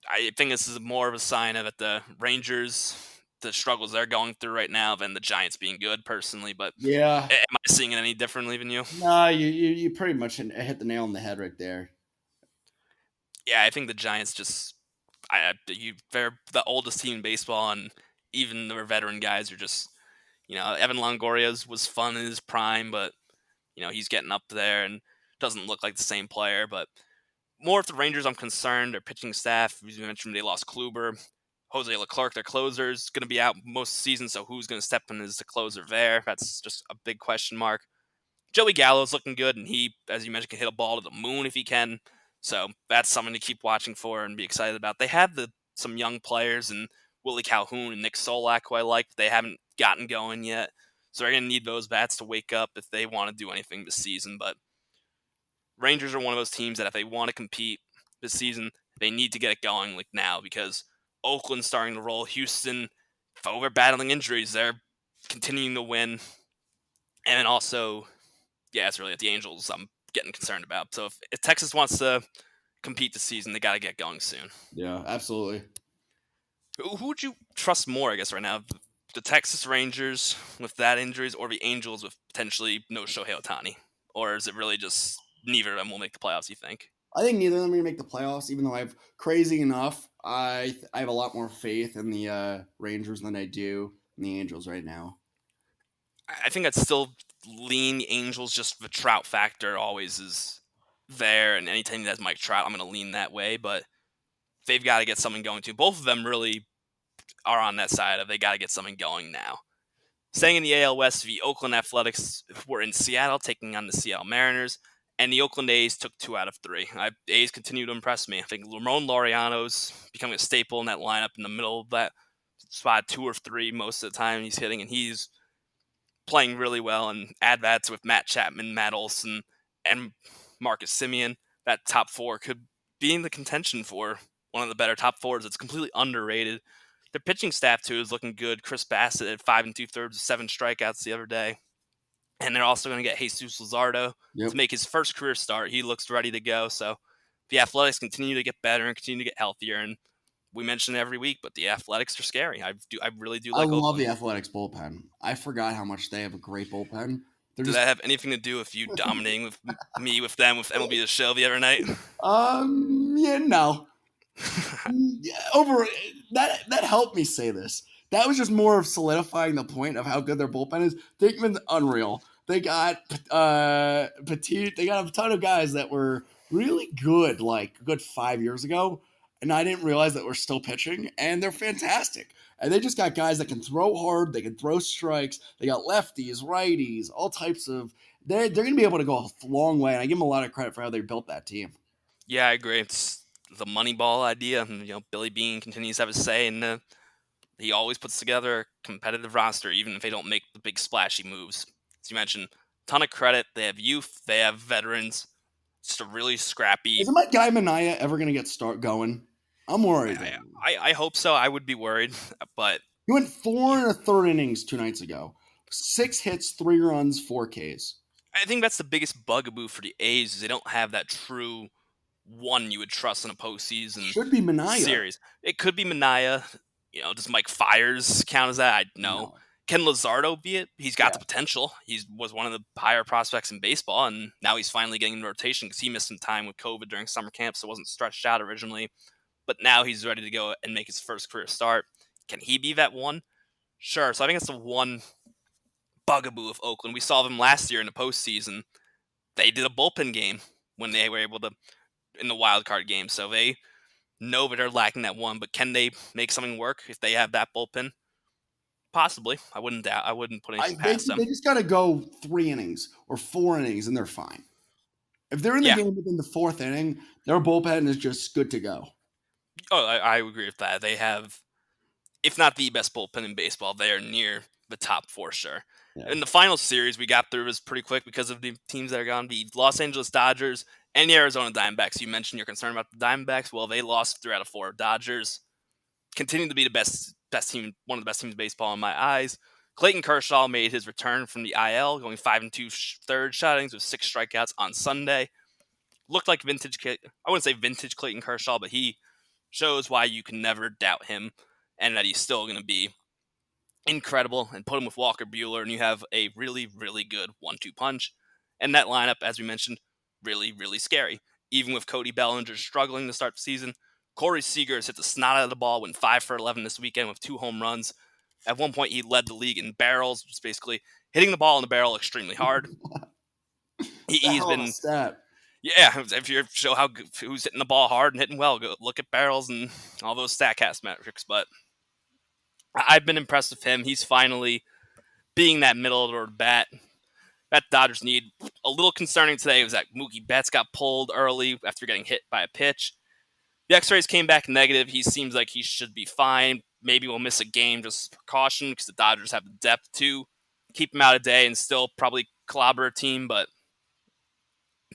I think this is more of a sign of the Rangers, the struggles they're going through right now than the Giants being good personally. But yeah, am I seeing it any differently than you? Nah, you pretty much hit the nail on the head right there. Yeah, I think the Giants they're the oldest team in baseball, and even their veteran guys are just, Evan Longoria was fun in his prime, but he's getting up there and doesn't look like the same player. But more with the Rangers, I'm concerned. Their pitching staff, as you mentioned, they lost Kluber. Jose Leclerc, their closer, is going to be out most of the season, so who's going to step in as the closer there? That's just a big question mark. Joey Gallo's looking good, and he, as you mentioned, can hit a ball to the moon if he can. So that's something to keep watching for and be excited about. They have some young players, and Willie Calhoun and Nick Solak, who I like. They haven't gotten going yet. So they're going to need those bats to wake up if they want to do anything this season. But Rangers are one of those teams that if they want to compete this season, they need to get it going like now, because Oakland's starting to roll. Houston, though they're battling injuries, they're continuing to win. And then also, yeah, it's really at the Angels I'm getting concerned about. So if Texas wants to compete this season, they got to get going soon. Yeah, absolutely. Who would you trust more, I guess, right now? The Texas Rangers with that injuries, or the Angels with potentially no Shohei Ohtani? Or is it really just neither of them will make the playoffs, you think? I think neither of them are going to make the playoffs, even though I've crazy enough. I have a lot more faith in the Rangers than I do in the Angels right now. I think I'd still lean the Angels, just the Trout factor always is there, and anytime that has Mike Trout, I'm going to lean that way, but they've got to get something going too. Both of them really are on that side of they got to get something going now. Staying in the AL West, the Oakland Athletics were in Seattle taking on the Seattle Mariners, and the Oakland A's took 2 out of 3. A's continue to impress me. I think Ramon Laureano's becoming a staple in that lineup in the middle of that spot, 2 or 3 most of the time he's hitting, and he's playing really well. And add that to with Matt Chapman, Matt Olson, and Marcus Semien, that top 4 could be in the contention for one of the better top 4s. It's completely underrated. Their pitching staff, too, is looking good. Chris Bassett at 5 2/3, 7 strikeouts the other day. And they're also going to get Jesus Luzardo to make his first career start. He looks ready to go. So the Athletics continue to get better and continue to get healthier. And we mention it every week, but the Athletics are scary. I really do like I love Oakland. the Athletics bullpen. I forgot how much they have a great bullpen. Does that have anything to do with you dominating with me, with them, with MLB The Show the other night? Yeah, no. Over that helped me say this. That was just more of solidifying the point of how good their bullpen is. Dickman's unreal. They got Petit. They got a ton of guys that were really good, like a good 5 years ago, and I didn't realize that we're still pitching, and they're fantastic. And they just got guys that can throw hard, they can throw strikes, they got lefties, righties, all types of. They're going to be able to go a long way, and I give them a lot of credit for how they built that team. Yeah, I agree. It's the Moneyball idea. And, Billy Beane continues to have a say, and he always puts together a competitive roster, even if they don't make the big splashy moves. As you mentioned, ton of credit. They have youth, they have veterans. Just a really scrappy. Isn't my guy Minaya ever going to get going? I'm worried. I hope so. I would be worried, but he went 4 1/3 innings 2 nights ago. 6 hits, 3 runs, 4 Ks. I think that's the biggest bugaboo for the A's is they don't have that true one you would trust in a postseason Should be Minaya series. It could be Minaya. Does Mike Fiers count as that? I know. Can Luzardo be it? He's got the potential. He was one of the higher prospects in baseball, and now he's finally getting in rotation because he missed some time with COVID during summer camp, so wasn't stretched out originally. But now he's ready to go and make his first career start. Can he be that one? Sure. So I think that's the one bugaboo of Oakland. We saw them last year in the postseason. They did a bullpen game when they were able to in the wild card game. So they know that they're lacking that one, but can they make something work if they have that bullpen? Possibly. I wouldn't doubt. I wouldn't put anything past them. They just got to go 3 innings or 4 innings, and they're fine. If they're in the game within the 4th inning, their bullpen is just good to go. Oh, I agree with that. They have, if not the best bullpen in baseball, they are near the top 4, sure. Yeah. In the final series we got through was pretty quick because of the teams that are going to be Los Angeles Dodgers and the Arizona Diamondbacks. You mentioned you're concerned about the Diamondbacks. Well, they lost 3 out of 4. Dodgers continue to be the best team, one of the best teams in baseball in my eyes. Clayton Kershaw made his return from the IL, going 5 2/3 innings with 6 strikeouts on Sunday. Looked like vintage. I wouldn't say vintage Clayton Kershaw, but he shows why you can never doubt him and that he's still going to be incredible. And put him with Walker Buehler, and you have a really, really good 1-2 punch. And that lineup, as we mentioned, really, really scary. Even with Cody Bellinger struggling to start the season, Corey Seager hit the snot out of the ball, went 5 for 11 this weekend with 2 home runs. At one point, he led the league in barrels, just basically hitting the ball in the barrel extremely hard. He's been, Yeah, if you show who's hitting the ball hard and hitting well, go look at barrels and all those Statcast metrics. But I've been impressed with him. He's finally being that middle order bat that Dodgers need. A little concerning today was that Mookie Betts got pulled early after getting hit by a pitch. The X-rays came back negative. He seems like he should be fine. Maybe we'll miss a game just as precaution because the Dodgers have the depth to keep him out a day and still probably clobber a team. But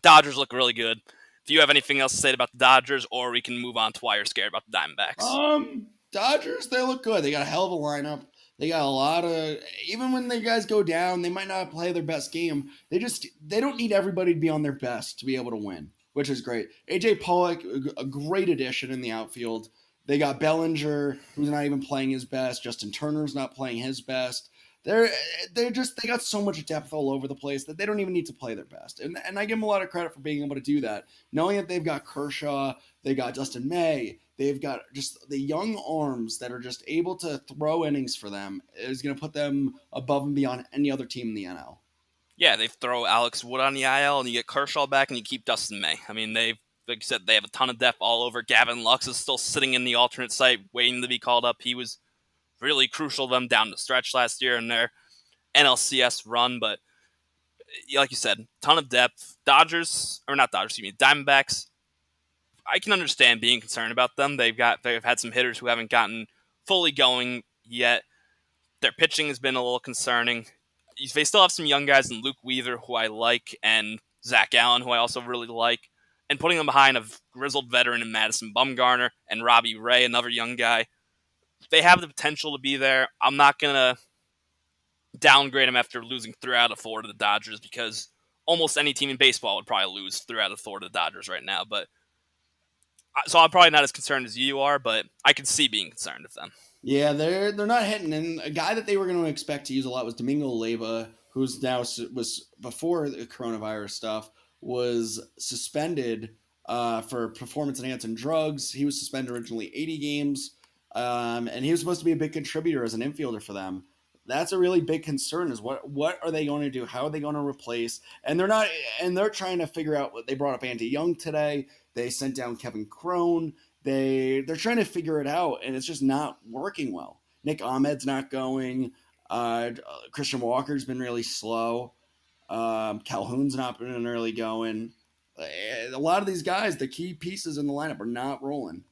Dodgers look really good. If you have anything else to say about the Dodgers, or we can move on to why you're scared about the Diamondbacks. Dodgers, they look good. They got a hell of a lineup. They got a lot of, even when the guys go down, they might not play their best game. They don't need everybody to be on their best to be able to win, which is great. AJ Pollock, a great addition in the outfield. They got Bellinger, who's not even playing his best. Justin Turner's not playing his best. They got so much depth all over the place that they don't even need to play their best. And I give them a lot of credit for being able to do that. Knowing that they've got Kershaw, they got Dustin May, they've got just the young arms that are just able to throw innings for them is going to put them above and beyond any other team in the NL. Yeah, they throw Alex Wood on the IL and you get Kershaw back and you keep Dustin May. I mean, like you said, they have a ton of depth all over. Gavin Lux is still sitting in the alternate site waiting to be called up. He was really crucial to them down the stretch last year in their NLCS run, but like you said, ton of depth. Diamondbacks, I can understand being concerned about them. They've had some hitters who haven't gotten fully going yet. Their pitching has been a little concerning. They still have some young guys in Luke Weaver, who I like, and Zach Allen, who I also really like. And putting them behind a grizzled veteran in Madison Bumgarner and Robbie Ray, another young guy. They have the potential to be there. I'm not going to downgrade them after losing 3 out of 4 to the Dodgers because almost any team in baseball would probably lose 3 out of 4 to the Dodgers right now. So I'm probably not as concerned as you are, but I can see being concerned with them. Yeah, they're not hitting. And a guy that they were going to expect to use a lot was Domingo Leyva, who's now was before the coronavirus stuff was suspended for performance-enhancing drugs. He was suspended originally 80 games, and he was supposed to be a big contributor as an infielder for them. That's a really big concern. Is what are they going to do? How are they going to replace? And they're trying to figure out what they brought up. Andy Young today. They sent down Kevin Crone. They're trying to figure it out, and it's just not working well. Nick Ahmed's not going. Christian Walker's been really slow. Calhoun's not been really going. A lot of these guys, the key pieces in the lineup, are not rolling.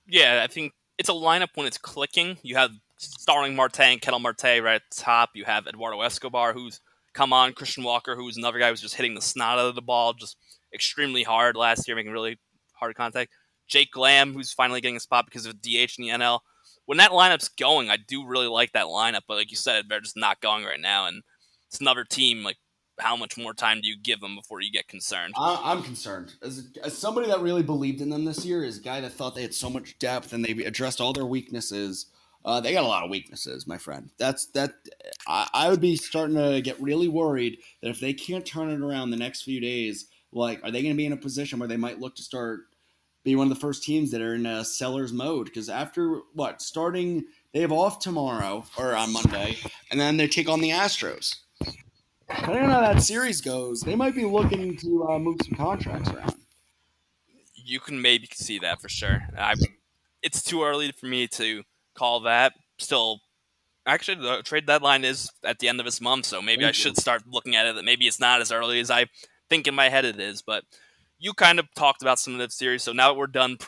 Yeah, I think it's a lineup when it's clicking. You have Starling Marte and Ketel Marte right at the top. You have Eduardo Escobar, who's come on. Christian Walker, who's another guy who's just hitting the snot out of the ball, just extremely hard last year, making really hard contact. Jake Lamb, who's finally getting a spot because of DH in the NL. When that lineup's going, I do really like that lineup, but like you said, they're just not going right now, and it's another team. Like, how much more time do you give them before you get concerned? I'm concerned. As somebody that really believed in them this year, as a guy that thought they had so much depth and they addressed all their weaknesses. They got a lot of weaknesses, my friend. I would be starting to get really worried that if they can't turn it around the next few days, like, are they going to be in a position where they might look to be one of the first teams that are in a seller's mode? Because after they have off tomorrow or on Monday, and then they take on the Astros. Depending on how that series goes, they might be looking to move some contracts around. You can maybe see that for sure. It's too early for me to call that. Still, actually, the trade deadline is at the end of this month, so maybe I should start looking at it. That maybe it's not as early as I think in my head it is. But you kind of talked about some of the series, so now that we're done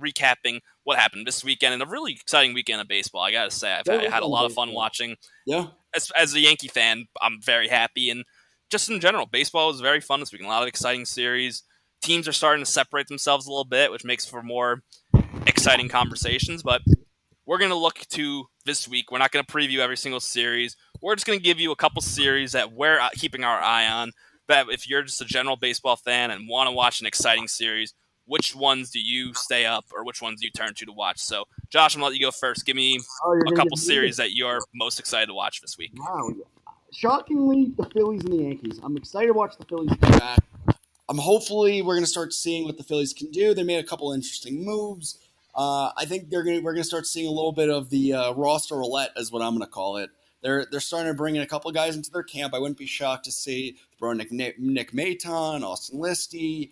recapping what happened this weekend, and a really exciting weekend of baseball, I gotta say, I had a lot of fun watching. Yeah. As a Yankee fan, I'm very happy, and just in general, baseball was very fun this weekend. A lot of exciting series. Teams are starting to separate themselves a little bit, which makes for more exciting conversations, but we're going to look to this week. We're not going to preview every single series. We're just going to give you a couple series that we're keeping our eye on, that if you're just a general baseball fan and want to watch an exciting series, which ones do you stay up or which ones do you turn to watch? So, Josh, I'm going to let you go first. Give me a couple series that you're most excited to watch this week. Wow. Shockingly, the Phillies and the Yankees. I'm excited to watch the Phillies come back. Hopefully we're going to start seeing what the Phillies can do. They made a couple interesting moves. I think we're going to start seeing a little bit of the roster roulette, is what I'm going to call it. They're starting to bring in a couple of guys into their camp. I wouldn't be shocked to see brought Nick Maton, Austin Listy.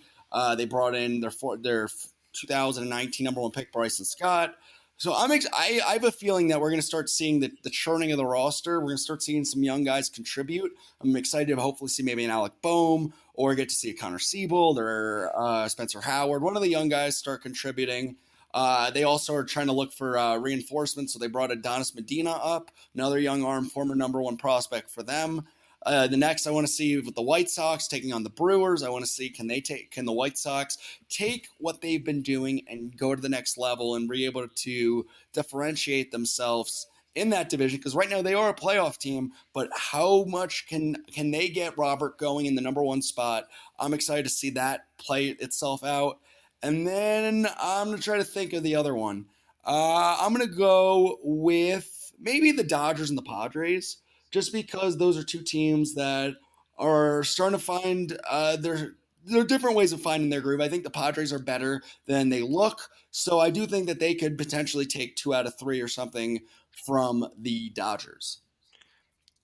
They brought in their 2019 number one pick Bryson Scott. So I have a feeling that we're going to start seeing the churning of the roster. We're going to start seeing some young guys contribute. I'm excited to hopefully see maybe an Alec Boehm or get to see a Connor Siebold or Spencer Howard. One of the young guys start contributing. They also are trying to look for reinforcements, so they brought Adonis Medina up, another young arm, former number one prospect for them. The next I want to see with the White Sox taking on the Brewers. I want to see can the White Sox take what they've been doing and go to the next level and be able to differentiate themselves in that division, because right now they are a playoff team, but how much can they get Robert going in the number one spot? I'm excited to see that play itself out. And then I'm going to try to think of the other one. I'm going to go with maybe the Dodgers and the Padres, just because those are two teams that are starting to find there are different ways of finding their groove. I think the Padres are better than they look, so I do think that they could potentially take 2 out of 3 or something from the Dodgers.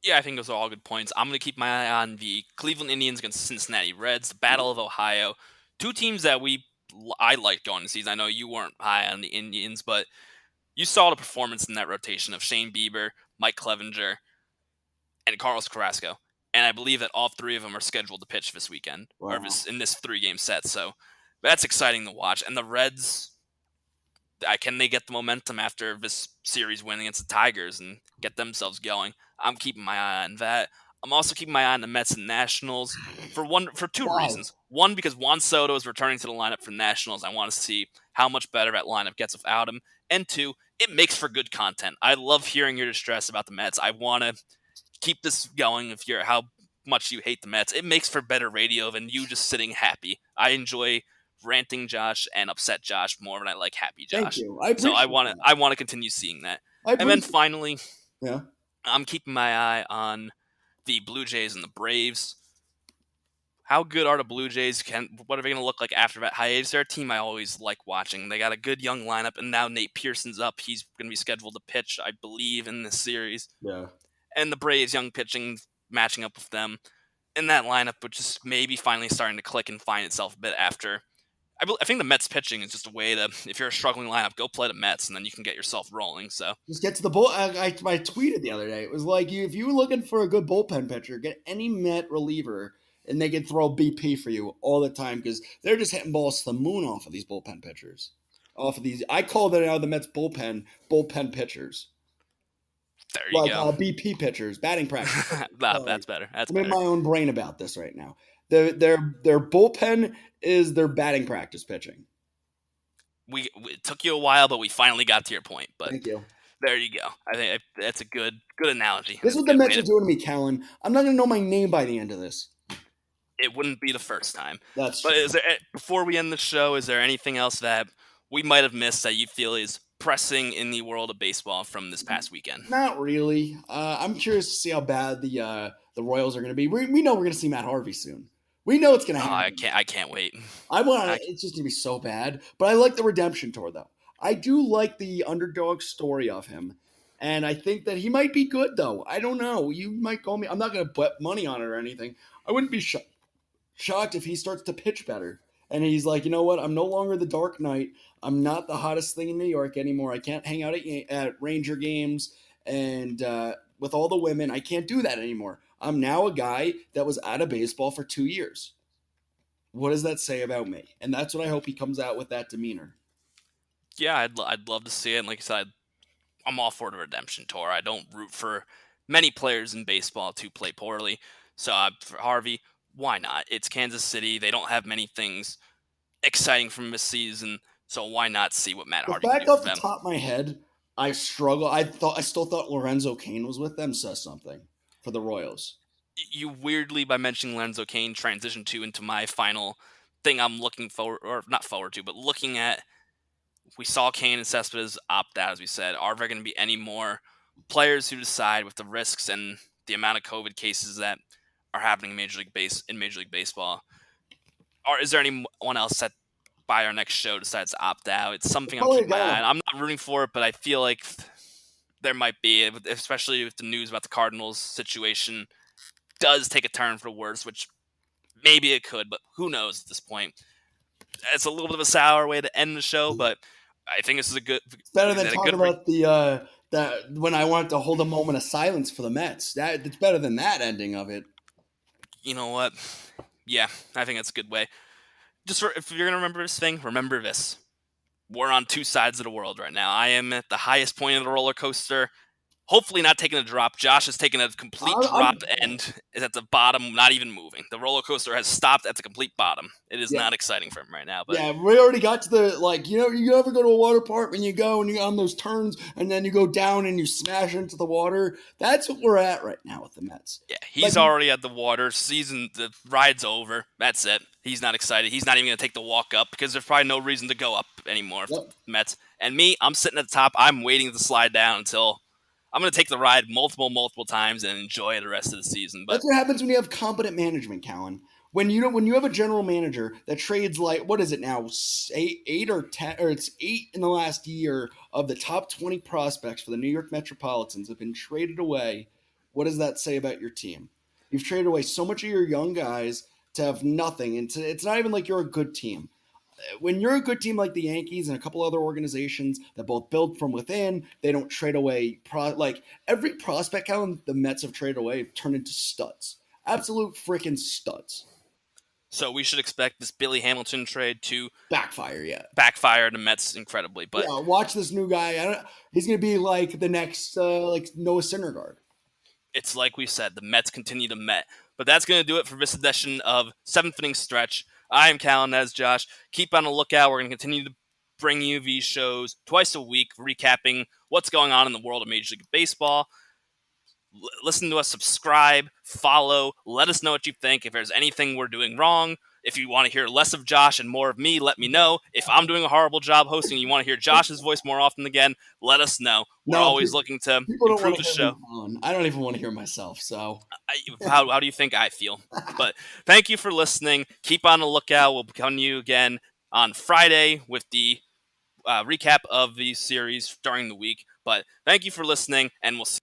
Yeah, I think those are all good points. I'm going to keep my eye on the Cleveland Indians against Cincinnati Reds, the Battle of Ohio. Two teams that I liked going to season. I know you weren't high on the Indians, but you saw the performance in that rotation of Shane Bieber, Mike Clevenger, and Carlos Carrasco. And I believe that all three of them are scheduled to pitch this weekend, or in this 3-game set. So that's exciting to watch. And the Reds, can they get the momentum after this series win against the Tigers and get themselves going? I'm keeping my eye on that. I'm also keeping my eye on the Mets and Nationals for two reasons. One, because Juan Soto is returning to the lineup for Nationals. I want to see how much better that lineup gets without him. And two, it makes for good content. I love hearing your distress about the Mets. I want to keep this going how much you hate the Mets. It makes for better radio than you just sitting happy. I enjoy ranting Josh and upset Josh more than I like happy Josh. Thank you. I want to continue seeing that. And then finally, I'm keeping my eye on the Blue Jays and the Braves. How good are the Blue Jays? What are they going to look like after that hiatus? They're a team I always like watching. They got a good young lineup, and now Nate Pearson's up. He's going to be scheduled to pitch, I believe, in this series. Yeah. And the Braves' young pitching matching up with them in that lineup, which is maybe finally starting to click and find itself a bit after. I think the Mets pitching is just a way to, if you're a struggling lineup, go play the Mets, and then you can get yourself rolling. So just get to the bull. I tweeted the other day. It was like, if you were looking for a good bullpen pitcher, get any Met reliever, and they can throw BP for you all the time, because they're just hitting balls to the moon off of these bullpen pitchers. Off of these, I call that now the Mets bullpen pitchers. There you go. BP pitchers, batting practice. That's better. I'm in my own brain about this right now. Their bullpen is their batting practice pitching. It took you a while, but we finally got to your point. But thank you. There you go. I think that's a good analogy. This is what the Mets are doing to me, Callan. I'm not going to know my name by the end of this. It wouldn't be the first time. That's true. But before we end the show, is there anything else that we might have missed that you feel is pressing in the world of baseball from this past weekend? Not really. I'm curious to see how bad the Royals are going to be. We know we're going to see Matt Harvey soon. We know it's going to happen. I can't wait. It's just going to be so bad. But I like the redemption tour, though. I do like the underdog story of him. And I think that he might be good, though. I don't know. You might call me. I'm not going to bet money on it or anything. I wouldn't be shocked if he starts to pitch better. And he's like, you know what? I'm no longer the Dark Knight. I'm not the hottest thing in New York anymore. I can't hang out at Ranger games and with all the women. I can't do that anymore. I'm now a guy that was out of baseball for 2 years. What does that say about me? And that's what I hope he comes out with, that demeanor. Yeah, I'd love to see it. And like I said, I'm all for the redemption tour. I don't root for many players in baseball to play poorly. So for Harvey, why not? It's Kansas City. They don't have many things exciting from this season. So why not see what Matt Harvey can do off for them? The top of my head, I struggle. I still thought Lorenzo Cain was with them. Says something for the Royals. You weirdly, by mentioning Lorenzo Cain, transitioned into my final thing I'm looking forward, or not forward to, but looking at. We saw Cain and Cespedes opt out, as we said. Are there going to be any more players who decide, with the risks and the amount of COVID cases that are happening in Major League Baseball? Or is there anyone else that by our next show decides to opt out? It's something I'm keeping my eye on. I'm not rooting for it, but I feel like there might be, especially if the news about the Cardinals situation does take a turn for the worse, which maybe it could, but who knows at this point. It's a little bit of a sour way to end the show, but I think this is It's better than talking about that when I wanted to hold a moment of silence for the Mets. It's better than that ending of it. You know what? Yeah, I think that's a good way. If you're gonna remember this thing, remember this: we're on two sides of the world right now. I am at the highest point of the roller coaster. Hopefully not taking a drop. Josh has taken a complete drop and is at the bottom, not even moving. The roller coaster has stopped at the complete bottom. It is not exciting for him right now. But yeah, we already got to the, you ever go to a water park when you go and you're on those turns and then you go down and you smash into the water? That's what we're at right now with the Mets. Yeah, he's already at the water. The ride's over. That's it. He's not excited. He's not even going to take the walk up because there's probably no reason to go up anymore for the Mets. And me, I'm sitting at the top. I'm waiting to slide down until I'm going to take the ride multiple times and enjoy the rest of the season. But that's what happens when you have competent management, Callan. When you have a general manager that trades what is it now, 8 or 10, or it's 8 in the last year of the top 20 prospects for the New York Metropolitans have been traded away. What does that say about your team? You've traded away so much of your young guys to have nothing, and it's not even like you're a good team. When you're a good team like the Yankees and a couple other organizations that both build from within, they don't trade away. Every prospect count the Mets have traded away have turned into studs. Absolute freaking studs. So we should expect this Billy Hamilton trade to backfire the Mets incredibly. But yeah, watch this new guy. He's going to be like the next Noah Syndergaard. It's like we said, the Mets continue to Met. But that's going to do it for this edition of 7th Inning Stretch. I am Callan, as Josh. Keep on the lookout. We're going to continue to bring you these shows twice a week, recapping what's going on in the world of Major League Baseball. Listen to us, subscribe, follow, let us know what you think. If there's anything we're doing wrong, if you want to hear less of Josh and more of me, let me know. If I'm doing a horrible job hosting and you want to hear Josh's voice more often again, let us know. We're always looking to improve the show. I don't even want to hear myself, so. How do you think I feel? But thank you for listening. Keep on the lookout. We'll come to you again on Friday with the recap of the series during the week. But thank you for listening, and we'll see